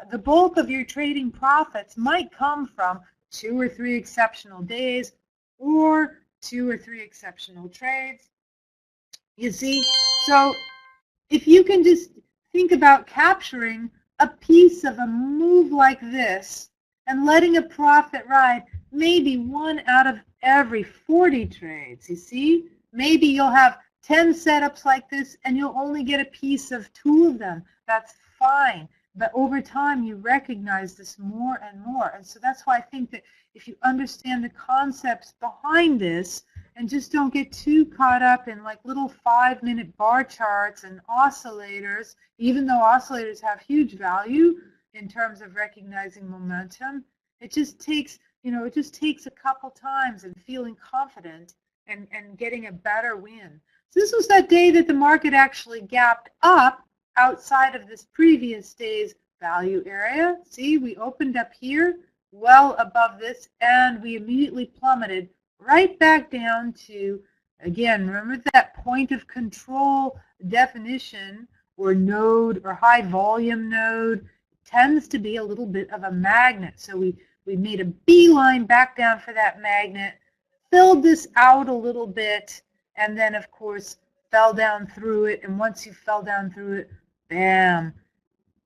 the bulk of your trading profits might come from 2 or 3 exceptional days or 2 or 3 exceptional trades. You see, so if you can just think about capturing a piece of a move like this and letting a profit ride maybe 1 out of every 40 trades, you see, maybe you'll have 10 setups like this and you'll only get a piece of 2 of them. That's fine. But over time, you recognize this more and more. And so that's why I think that if you understand the concepts behind this and just don't get too caught up in like little 5-minute bar charts and oscillators, even though oscillators have huge value in terms of recognizing momentum, it just takes, you know, it just takes a couple times and feeling confident and getting a better win. So this was that day that the market actually gapped up outside of this previous day's value area. See, we opened up here well above this and we immediately plummeted right back down to, again, remember that point of control definition or node or high volume node tends to be a little bit of a magnet. So we made a beeline back down for that magnet, filled this out a little bit, and then of course fell down through it. And once you fell down through it, bam.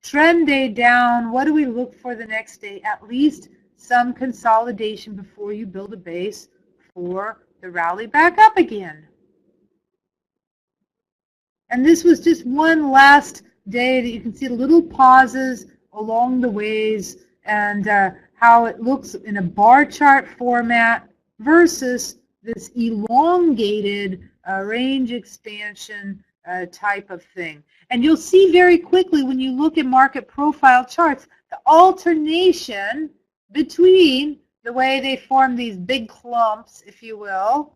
Trend day down. What do we look for the next day? At least some consolidation before you build a base for the rally back up again. And this was just one last day that you can see the little pauses along the ways and how it looks in a bar chart format versus this elongated range expansion type of thing. And you'll see very quickly when you look at market profile charts, the alternation between the way they form these big clumps, if you will,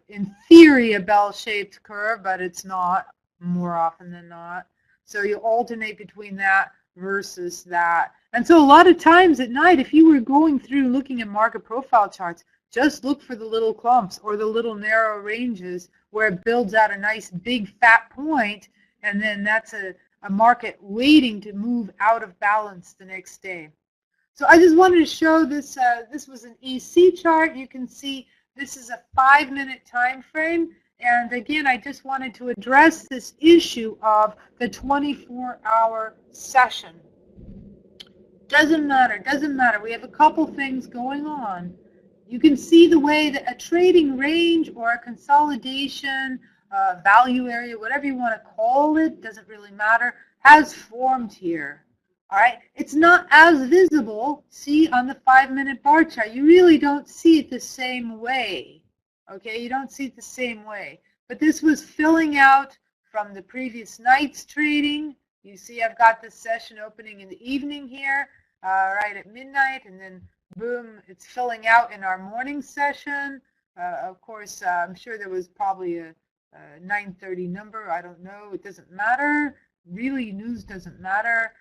in theory a bell-shaped curve, but it's not more often than not. So you alternate between that versus that. And so a lot of times at night, if you were going through looking at market profile charts, just look for the little clumps or the little narrow ranges where it builds out a nice big fat point, and then that's a market waiting to move out of balance the next day. So I just wanted to show this. This was an EC chart. You can see this is a 5-minute time frame. And again, I just wanted to address this issue of the 24-hour session. Doesn't matter, doesn't matter. We have a couple things going on. You can see the way that a trading range or a consolidation, value area, whatever you want to call it, doesn't really matter, has formed here. All right, it's not as visible, see, on the 5-minute bar chart. You really don't see it the same way. Okay, you don't see it the same way. But this was filling out from the previous night's trading. You see I've got this session opening in the evening here, right at midnight, and then boom, it's filling out in our morning session. Of course, I'm sure there was probably a 9:30 number. I don't know. It doesn't matter. Really, news doesn't matter.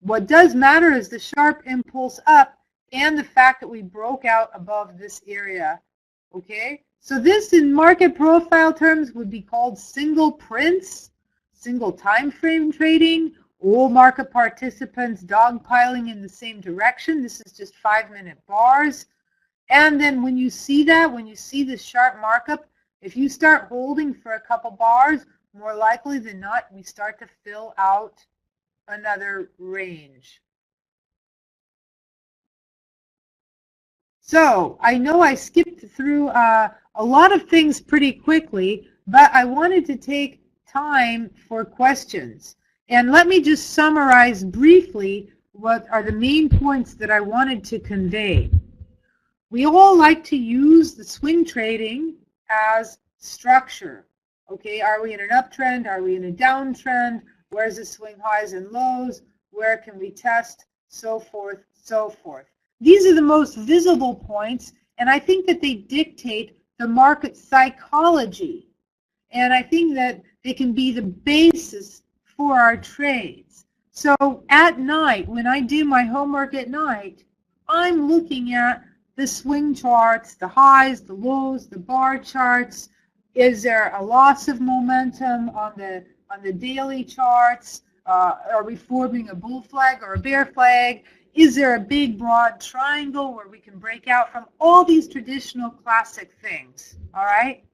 What does matter is the sharp impulse up and the fact that we broke out above this area. Okay? So this, in market profile terms, would be called single prints, single time frame trading, all market participants dogpiling in the same direction. This is just 5-minute bars. And then when you see that, when you see the sharp markup, if you start holding for a couple bars, more likely than not, we start to fill out another range. So I know I skipped through a lot of things pretty quickly, but I wanted to take time for questions. And let me just summarize briefly what are the main points that I wanted to convey. We all like to use the swing trading as structure. Okay, are we in an uptrend? Are we in a downtrend? Where's the swing highs and lows? Where can we test? So forth, so forth. These are the most visible points, and I think that they dictate the market psychology. And I think that they can be the basis for our trades. So at night, when I do my homework at night, I'm looking at the swing charts, the highs, the lows, the bar charts. Is there a loss of momentum on the daily charts? Are we forming a bull flag or a bear flag? Is there a big broad triangle where we can break out from? All these traditional classic things, all right?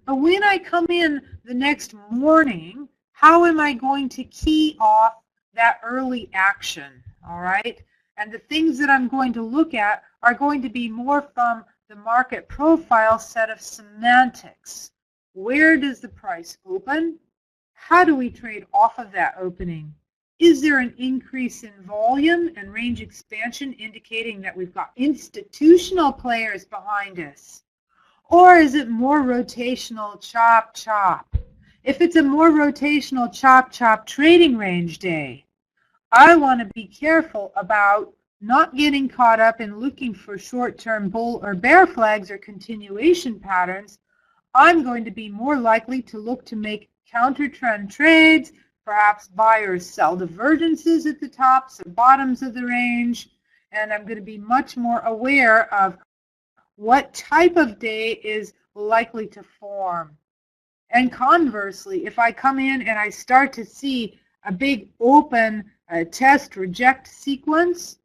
But when I come in the next morning, how am I going to key off that early action, all right? And the things that I'm going to look at are going to be more from the market profile set of semantics. Where does the price open? How do we trade off of that opening? Is there an increase in volume and range expansion indicating that we've got institutional players behind us? Or is it more rotational chop chop? If it's a more rotational chop chop trading range day, I want to be careful about not getting caught up in looking for short-term bull or bear flags or continuation patterns. I'm going to be more likely to look to make counter-trend trades, perhaps buy or sell divergences at the tops or bottoms of the range, and I'm going to be much more aware of what type of day is likely to form. And conversely, if I come in and I start to see a big open test reject sequence,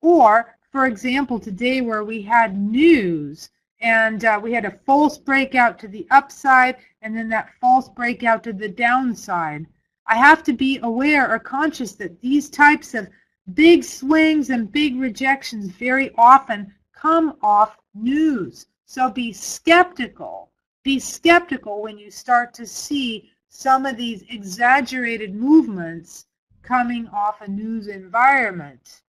or for example today where we had news and we had a false breakout to the upside and then that false breakout to the downside, I have to be aware or conscious that these types of big swings and big rejections very often come off news. So be skeptical. Be skeptical when you start to see some of these exaggerated movements coming off a news environment.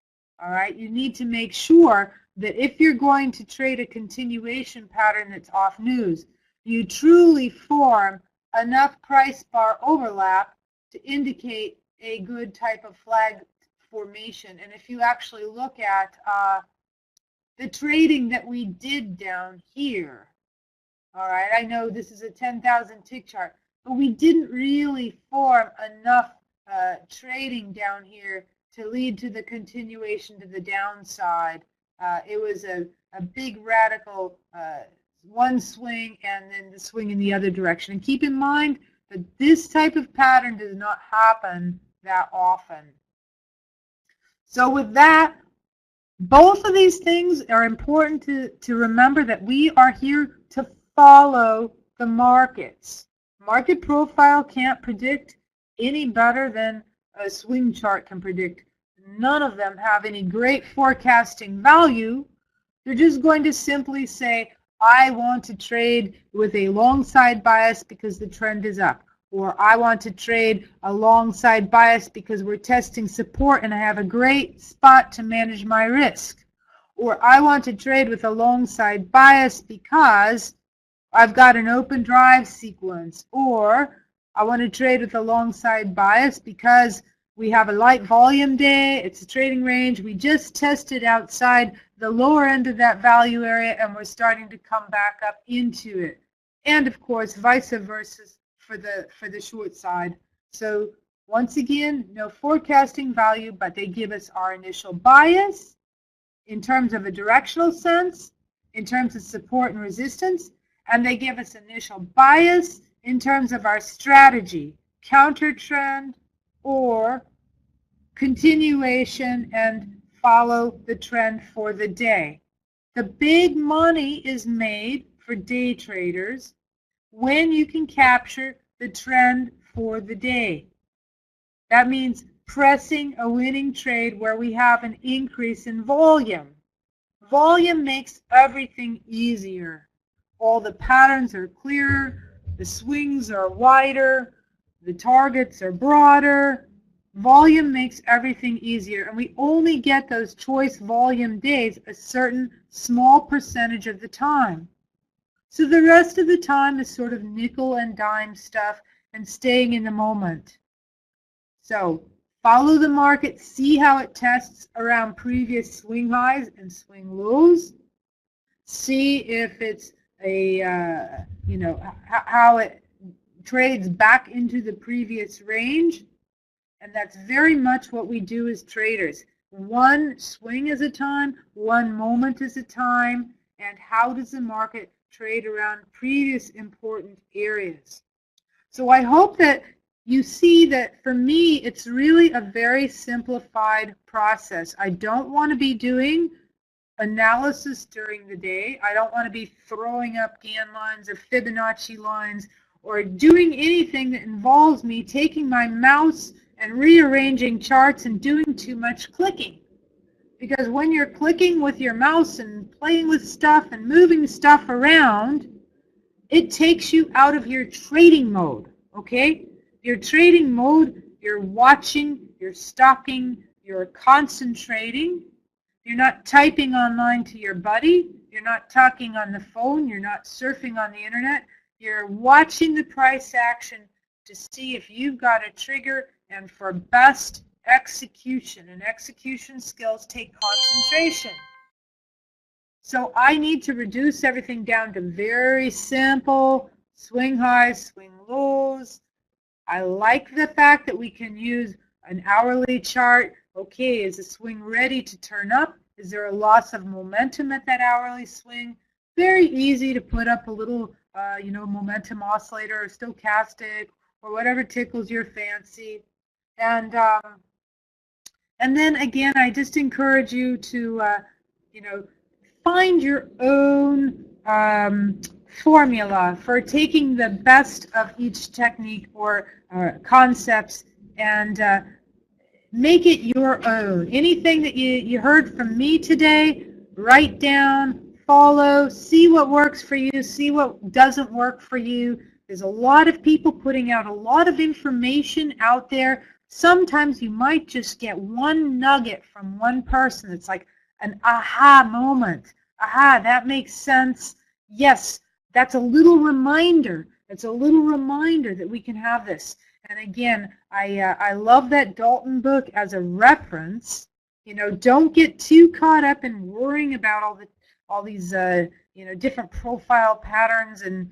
All right, you need to make sure that if you're going to trade a continuation pattern that's off news, you truly form enough price bar overlap to indicate a good type of flag formation. And if you actually look at the trading that we did down here, all right, I know this is a 10,000 tick chart, but we didn't really form enough trading down here to lead to the continuation to the downside. It was a big radical one swing and then the swing in the other direction. And keep in mind that this type of pattern does not happen that often. So with that, both of these things are important to remember, that we are here to follow the markets. Market profile can't predict any better than a swing chart can predict. none of them have any great forecasting value. They're just going to simply say, I want to trade with a long side bias because the trend is up. Or I want to trade a long side bias because we're testing support and I have a great spot to manage my risk. Or I want to trade with a long side bias because I've got an open drive sequence. Or I want to trade with a long side bias because we have a light volume day, it's a trading range, we just tested outside the lower end of that value area and we're starting to come back up into it. And of course, vice versa for the short side. So once again, no forecasting value, but they give us our initial bias in terms of a directional sense, in terms of support and resistance, and they give us initial bias in terms of our strategy, counter trend, or continuation and follow the trend for the day. The big money is made for day traders when you can capture the trend for the day. That means pressing a winning trade where we have an increase in volume. Volume makes everything easier. All the patterns are clearer, the swings are wider, the targets are broader. Volume makes everything easier, and we only get those choice volume days a certain small percentage of the time. So the rest of the time is sort of nickel and dime stuff and staying in the moment. So follow the market, see how it tests around previous swing highs and swing lows. See if it's a, how it trades back into the previous range. And that's very much what we do as traders. One swing at a time, one moment at a time, and how does the market trade around previous important areas. So I hope that you see that for me, it's really a very simplified process. I don't want to be doing analysis during the day. I don't want to be throwing up Gann lines or Fibonacci lines or doing anything that involves me taking my mouse and rearranging charts and doing too much clicking. Because when you're clicking with your mouse and playing with stuff and moving stuff around, it takes you out of your trading mode, okay? Your trading mode, you're watching, you're stalking, you're concentrating. You're not typing online to your buddy. You're not talking on the phone. You're not surfing on the internet. You're watching the price action to see if you've got a trigger, and for best execution, and execution skills take concentration. So I need to reduce everything down to very simple swing highs, swing lows. I like the fact that we can use an hourly chart. Okay, is the swing ready to turn up? Is there a loss of momentum at that hourly swing? Very easy to put up a little, momentum oscillator or stochastic or whatever tickles your fancy. And then again, I just encourage you to, find your own formula for taking the best of each technique or concepts and make it your own. Anything that you heard from me today, write down, follow, see what works for you, see what doesn't work for you. There's a lot of people putting out a lot of information out there. Sometimes you might just get one nugget from one person. It's like an aha moment. Aha, that makes sense. Yes, that's a little reminder. It's a little reminder that we can have this. And again, I love that Dalton book as a reference. Don't get too caught up in worrying about all these different profile patterns and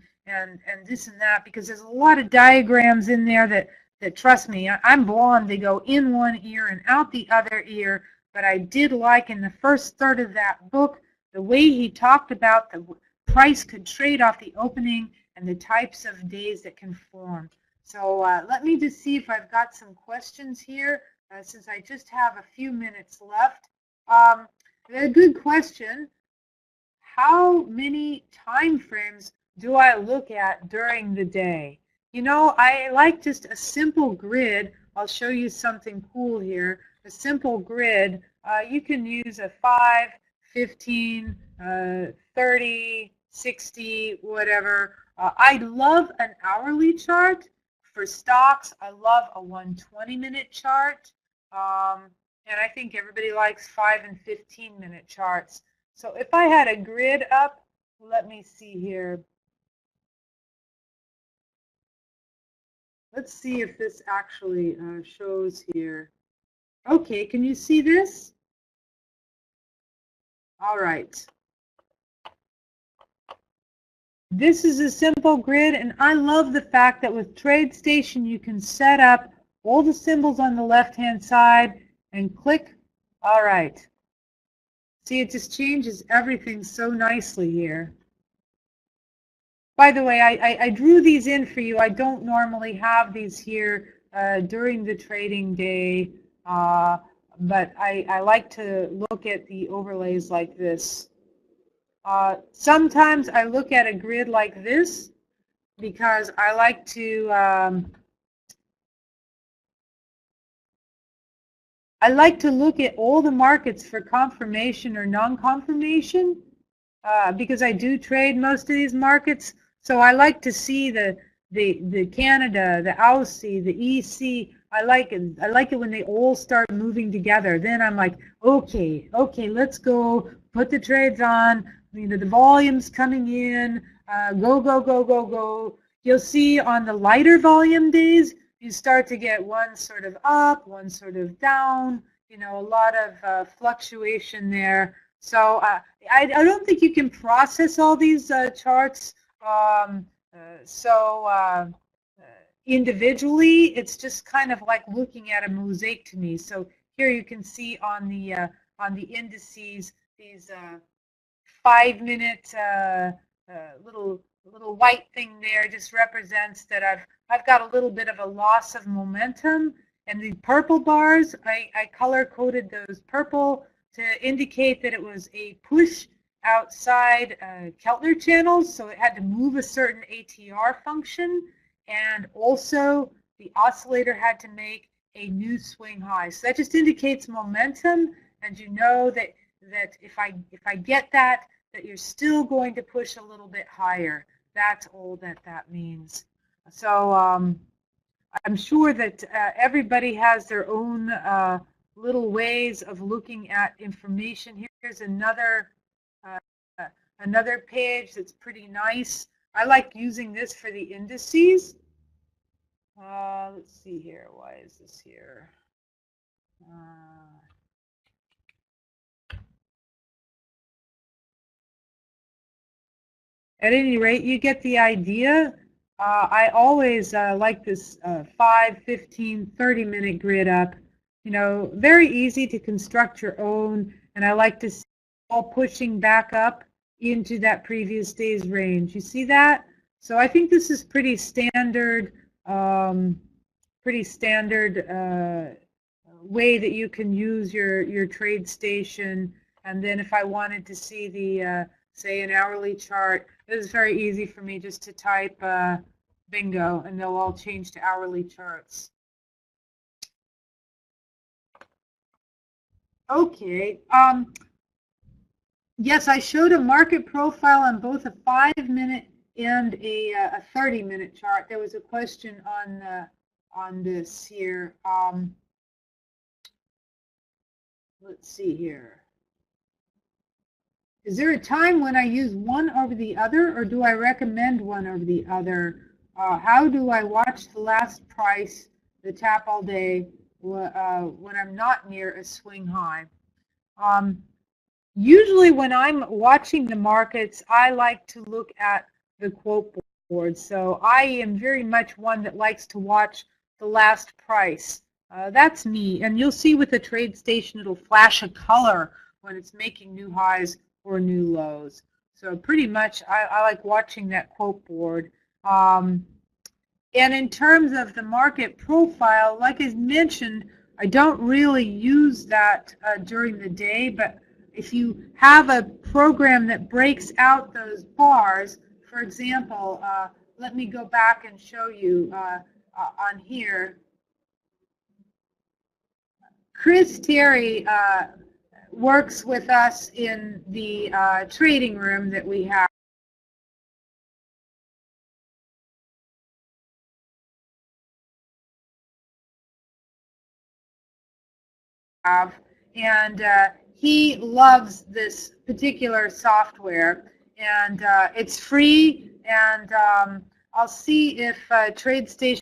this and that, because there's a lot of diagrams in there that trust me, I'm blonde. They go in one ear and out the other ear. But I did like in the first third of that book the way he talked about the price could trade off the opening and the types of days that can form. So let me just see if I've got some questions here, since I just have a few minutes left. A good question. How many time frames do I look at during the day? I like just a simple grid. I'll show you something cool here. a simple grid, you can use a 5, 15, 30, 60, whatever. I love an hourly chart. For stocks, I love a 120-minute chart. And I think everybody likes 5 and 15-minute charts. So if I had a grid up, let me see here. Let's see if this actually shows here. Okay, can you see this? All right. This is a simple grid, and I love the fact that with TradeStation you can set up all the symbols on the left-hand side and click. All right. See, it just changes everything so nicely here. By the way, I drew these in for you. I don't normally have these here during the trading day, but I like to look at the overlays like this. Sometimes I look at a grid like this because I like to look at all the markets for confirmation or non-confirmation because I do trade most of these markets. So I like to see the Canada, the Aussie, the EC. I like it when they all start moving together. Then I'm like, okay, let's go. Put the trades on. You know, the volume's coming in. Go. You'll see on the lighter volume days, you start to get one sort of up, one sort of down. You know, a lot of fluctuation there. So I don't think you can process all these charts individually. It's just kind of like looking at a mosaic to me. So here you can see on the indices these 5-minute little white thing there just represents that I've got a little bit of a loss of momentum. And the purple bars, I color coded those purple to indicate that it was a push outside Keltner channels, so it had to move a certain ATR function, and also the oscillator had to make a new swing high. So that just indicates momentum, and you know that if I get that you're still going to push a little bit higher. That's all that means. So I'm sure that everybody has their own little ways of looking at information. Here's another page that's pretty nice. I like using this for the indices. Let's see here. Why is this here? At any rate, you get the idea. I always like this 5, 15, 30-minute grid up. You know, very easy to construct your own, and I like to see all pushing back up into that previous day's range. You see that? So I think this is pretty standard way that you can use your TradeStation. And then if I wanted to see the say an hourly chart, it is very easy for me just to type bingo, and they'll all change to hourly charts. Okay. Yes, I showed a market profile on both a 5-minute and a 30-minute chart. There was a question on this here. Let's see here. Is there a time when I use one over the other, or do I recommend one over the other? How do I watch the last price, the tap all day, when I'm not near a swing high? Usually when I'm watching the markets, I like to look at the quote board. So I am very much one that likes to watch the last price. That's me. And you'll see with the TradeStation, it'll flash a color when it's making new highs or new lows. So pretty much I like watching that quote board. And in terms of the market profile, like I mentioned, I don't really use that during the day, but if you have a program that breaks out those bars, for example, let me go back and show you on here. Chris Terry works with us in the trading room that we have. And he loves this particular software, and it's free, and I'll see if TradeStation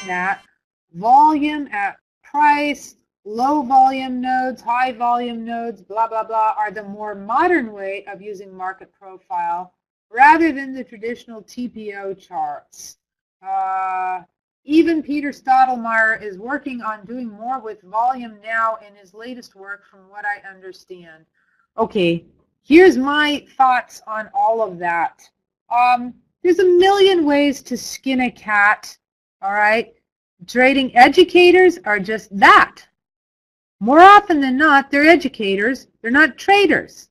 that volume at price, low volume nodes, high volume nodes, blah, blah, blah, are the more modern way of using market profile rather than the traditional TPO charts. Even Peter Stottlemyre is working on doing more with volume now in his latest work, from what I understand. Okay, here's my thoughts on all of that. There's a million ways to skin a cat, all right? Trading educators are just that. More often than not, they're educators. They're not traders.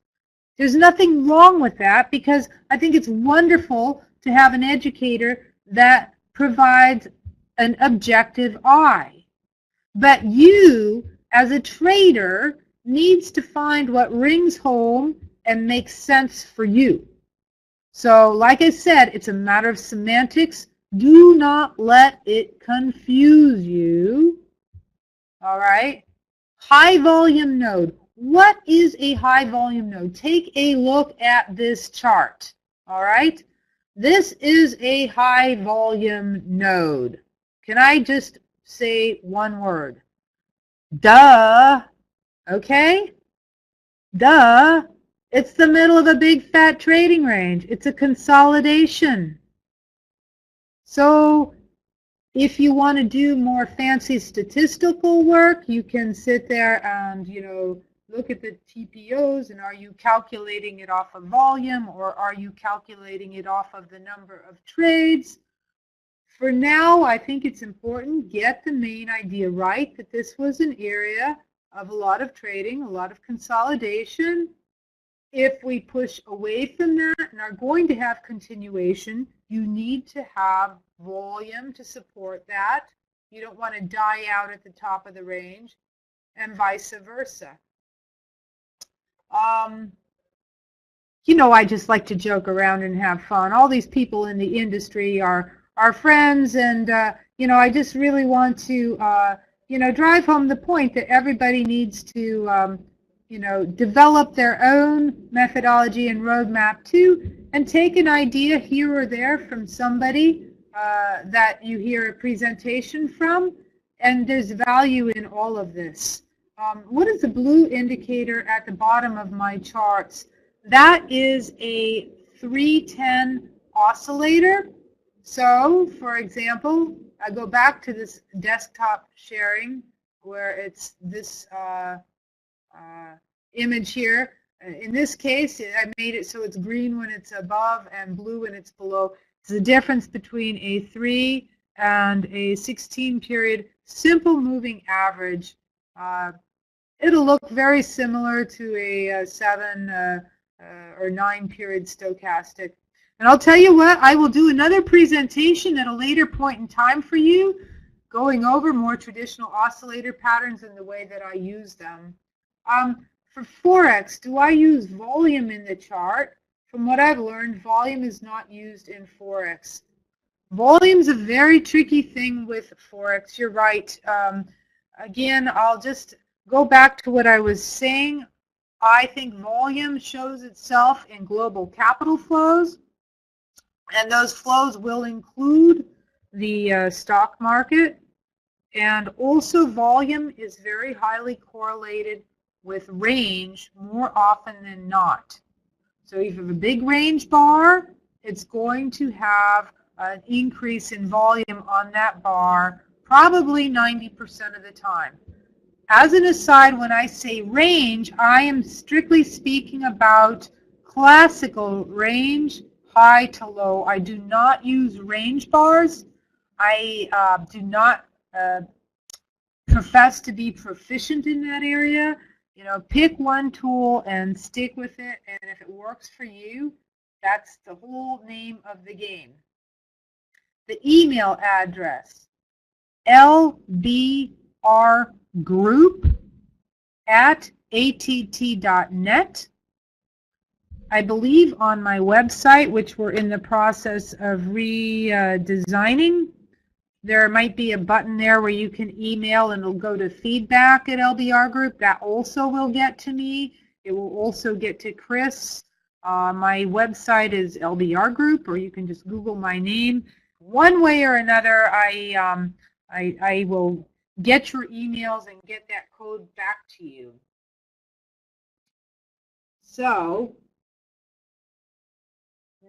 There's nothing wrong with that, because I think it's wonderful to have an educator that provides an objective eye. But you, as a trader, needs to find what rings home and makes sense for you. So, like I said, it's a matter of semantics. Do not let it confuse you. All right? High volume node. What is a high volume node? Take a look at this chart. All right? This is a high volume node. Can I just say one word? Duh. Okay? Duh. It's the middle of a big fat trading range. It's a consolidation. So if you want to do more fancy statistical work, you can sit there and, look at the TPOs, and are you calculating it off of volume, or are you calculating it off of the number of trades? For now, I think it's important, get the main idea right, that this was an area of a lot of trading, a lot of consolidation. If we push away from that and are going to have continuation, you need to have volume to support that. You don't want to die out at the top of the range, and vice versa. I just like to joke around and have fun. All these people in the industry are friends, and I just really want to drive home the point that everybody needs to develop their own methodology and roadmap too, and take an idea here or there from somebody that you hear a presentation from, and there's value in all of this. What is the blue indicator at the bottom of my charts? That is a 310 oscillator. So, for example, I go back to this desktop sharing where it's this image here. In this case, I made it so it's green when it's above and blue when it's below. It's the difference between a 3 and a 16 period simple moving average. It'll look very similar to a 7 or 9 period stochastic. And I'll tell you what, I will do another presentation at a later point in time for you, going over more traditional oscillator patterns and the way that I use them. For Forex, do I use volume in the chart? From what I've learned, volume is not used in Forex. Volume's a very tricky thing with Forex. You're right. Again, I'll just go back to what I was saying. I think volume shows itself in global capital flows, and those flows will include the stock market. And also volume is very highly correlated with range more often than not. So if you have a big range bar, it's going to have an increase in volume on that bar probably 90% of the time. As an aside, when I say range, I am strictly speaking about classical range, high to low. I do not use range bars. I do not profess to be proficient in that area. You know, pick one tool and stick with it, and if it works for you, that's the whole name of the game. The email address, lbrgroup@att.net. I believe on my website, which we're in the process of redesigning, there might be a button there where you can email and it'll go to feedback@LBR Group. That also will get to me. It will also get to Chris. My website is LBR Group, or you can just Google my name. One way or another, I will get your emails and get that code back to you. So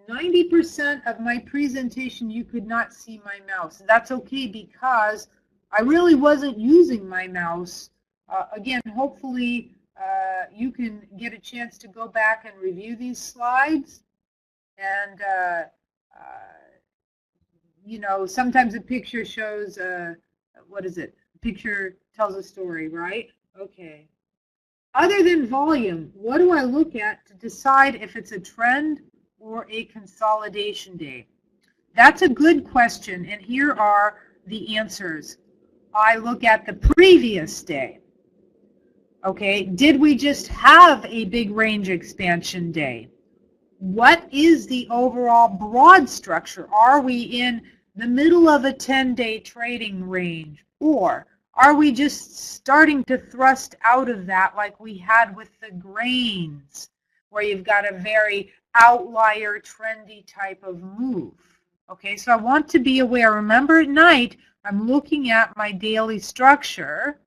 90% of my presentation you could not see my mouse. That's okay because I really wasn't using my mouse. Again, hopefully you can get a chance to go back and review these slides. And you know, sometimes a picture shows, what is it? A picture tells a story, right? Okay. Other than volume, what do I look at to decide if it's a trend or a consolidation day? That's a good question, and here are the answers. I look at the previous day. Okay, did we just have a big range expansion day? What is the overall broad structure? Are we in the middle of a 10-day trading range, or are we just starting to thrust out of that like we had with the grains, where you've got a very outlier, trendy type of move? Okay, so I want to be aware. Remember, at night, I'm looking at my daily structure.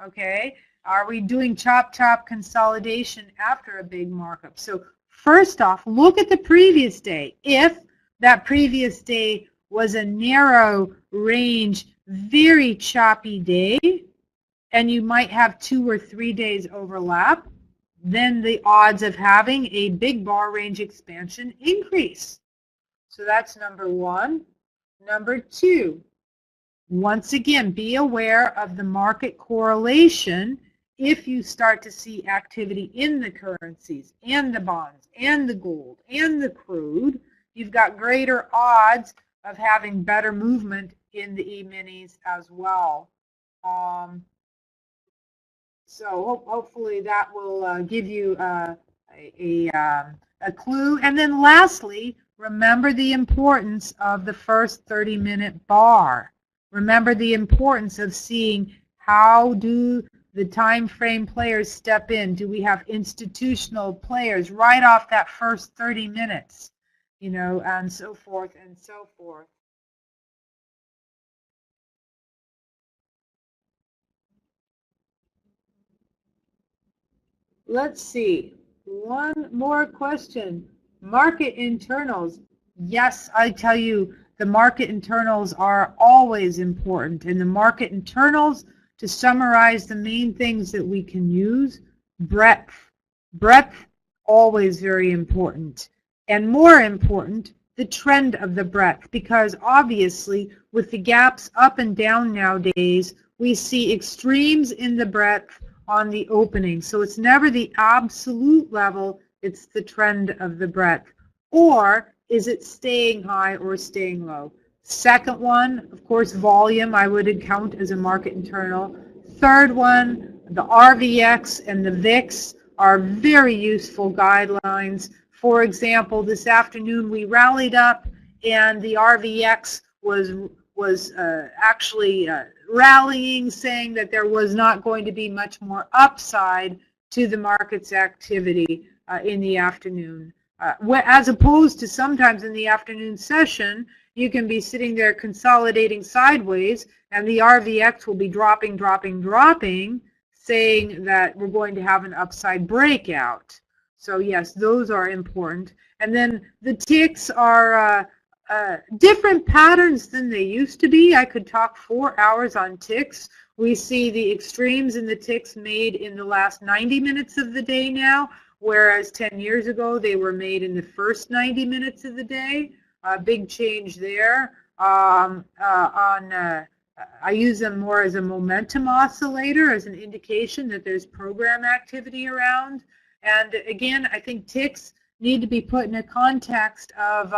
Okay, are we doing chop consolidation after a big markup? So first off, look at the previous day. If that previous day was a narrow range, very choppy day, and you might have 2 or 3 days overlap, then the odds of having a big bar range expansion increase. So that's number one. Number two, once again, be aware of the market correlation. If you start to see activity in the currencies and the bonds and the gold and the crude, you've got greater odds of having better movement in the E-minis as well. So hopefully that will give you a clue. And then lastly, remember the importance of the first 30-minute bar. Remember the importance of seeing how do the time frame players step in. Do we have institutional players right off that first 30 minutes? You know, and so forth and so forth. Let's see. One more question. Market internals. Yes, I tell you, the market internals are always important. And the market internals, to summarize the main things that we can use, breadth. Breadth, always very important. And more important, the trend of the breadth, because obviously with the gaps up and down nowadays, we see extremes in the breadth on the opening. So it's never the absolute level, it's the trend of the breadth. Or is it staying high or staying low? Second one, of course, volume, I would count as a market internal. Third one, the RVX and the VIX are very useful guidelines. For example, this afternoon we rallied up and the RVX was actually rallying, saying that there was not going to be much more upside to the market's activity in the afternoon. As opposed to sometimes in the afternoon session, you can be sitting there consolidating sideways, and the RVX will be dropping, saying that we're going to have an upside breakout. So yes, those are important. And then the ticks are different patterns than they used to be. I could talk 4 hours on ticks. We see the extremes in the ticks made in the last 90 minutes of the day now, whereas 10 years ago they were made in the first 90 minutes of the day. Big change there. I use them more as a momentum oscillator, as an indication that there's program activity around. And again, I think ticks need to be put in a context of,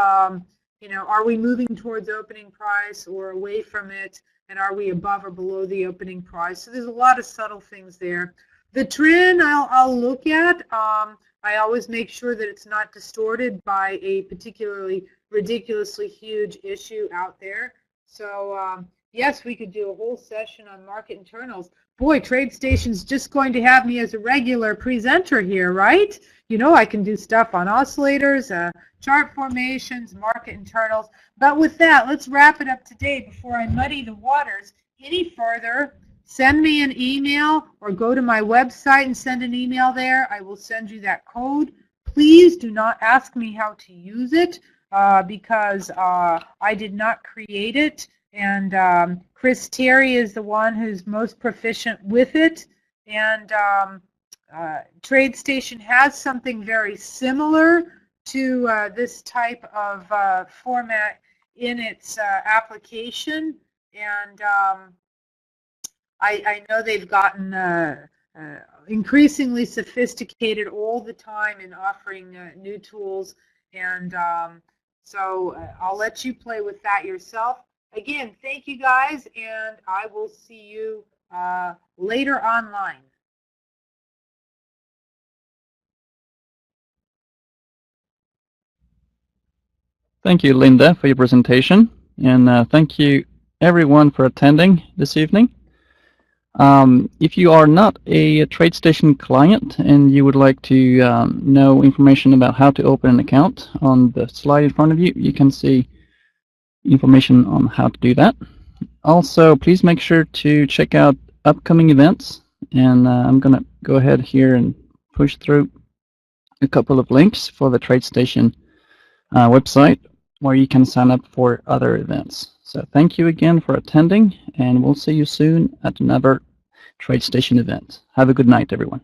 you know, are we moving towards opening price or away from it? And are we above or below the opening price? So there's a lot of subtle things there. The trend I'll look at. I always make sure that it's not distorted by a particularly ridiculously huge issue out there. So yes, we could do a whole session on market internals. Boy, TradeStation's just going to have me as a regular presenter here, right? You know, I can do stuff on oscillators, chart formations, market internals. But with that, let's wrap it up today before I muddy the waters any further. Send me an email or go to my website and send an email there. I will send you that code. Please do not ask me how to use it because I did not create it. And Chris Terry is the one who's most proficient with it. And TradeStation has something very similar to this type of format in its application. And I know they've gotten increasingly sophisticated all the time in offering new tools. And so I'll let you play with that yourself. Again, thank you guys, and I will see you later online. Thank you, Linda, for your presentation, and thank you everyone for attending this evening. If you are not a TradeStation client and you would like to know information about how to open an account, on the slide in front of you, you can see information on how to do that. Also, please make sure to check out upcoming events, and I'm going to go ahead here and push through a couple of links for the TradeStation website where you can sign up for other events. So thank you again for attending, and we'll see you soon at another TradeStation event. Have a good night, everyone.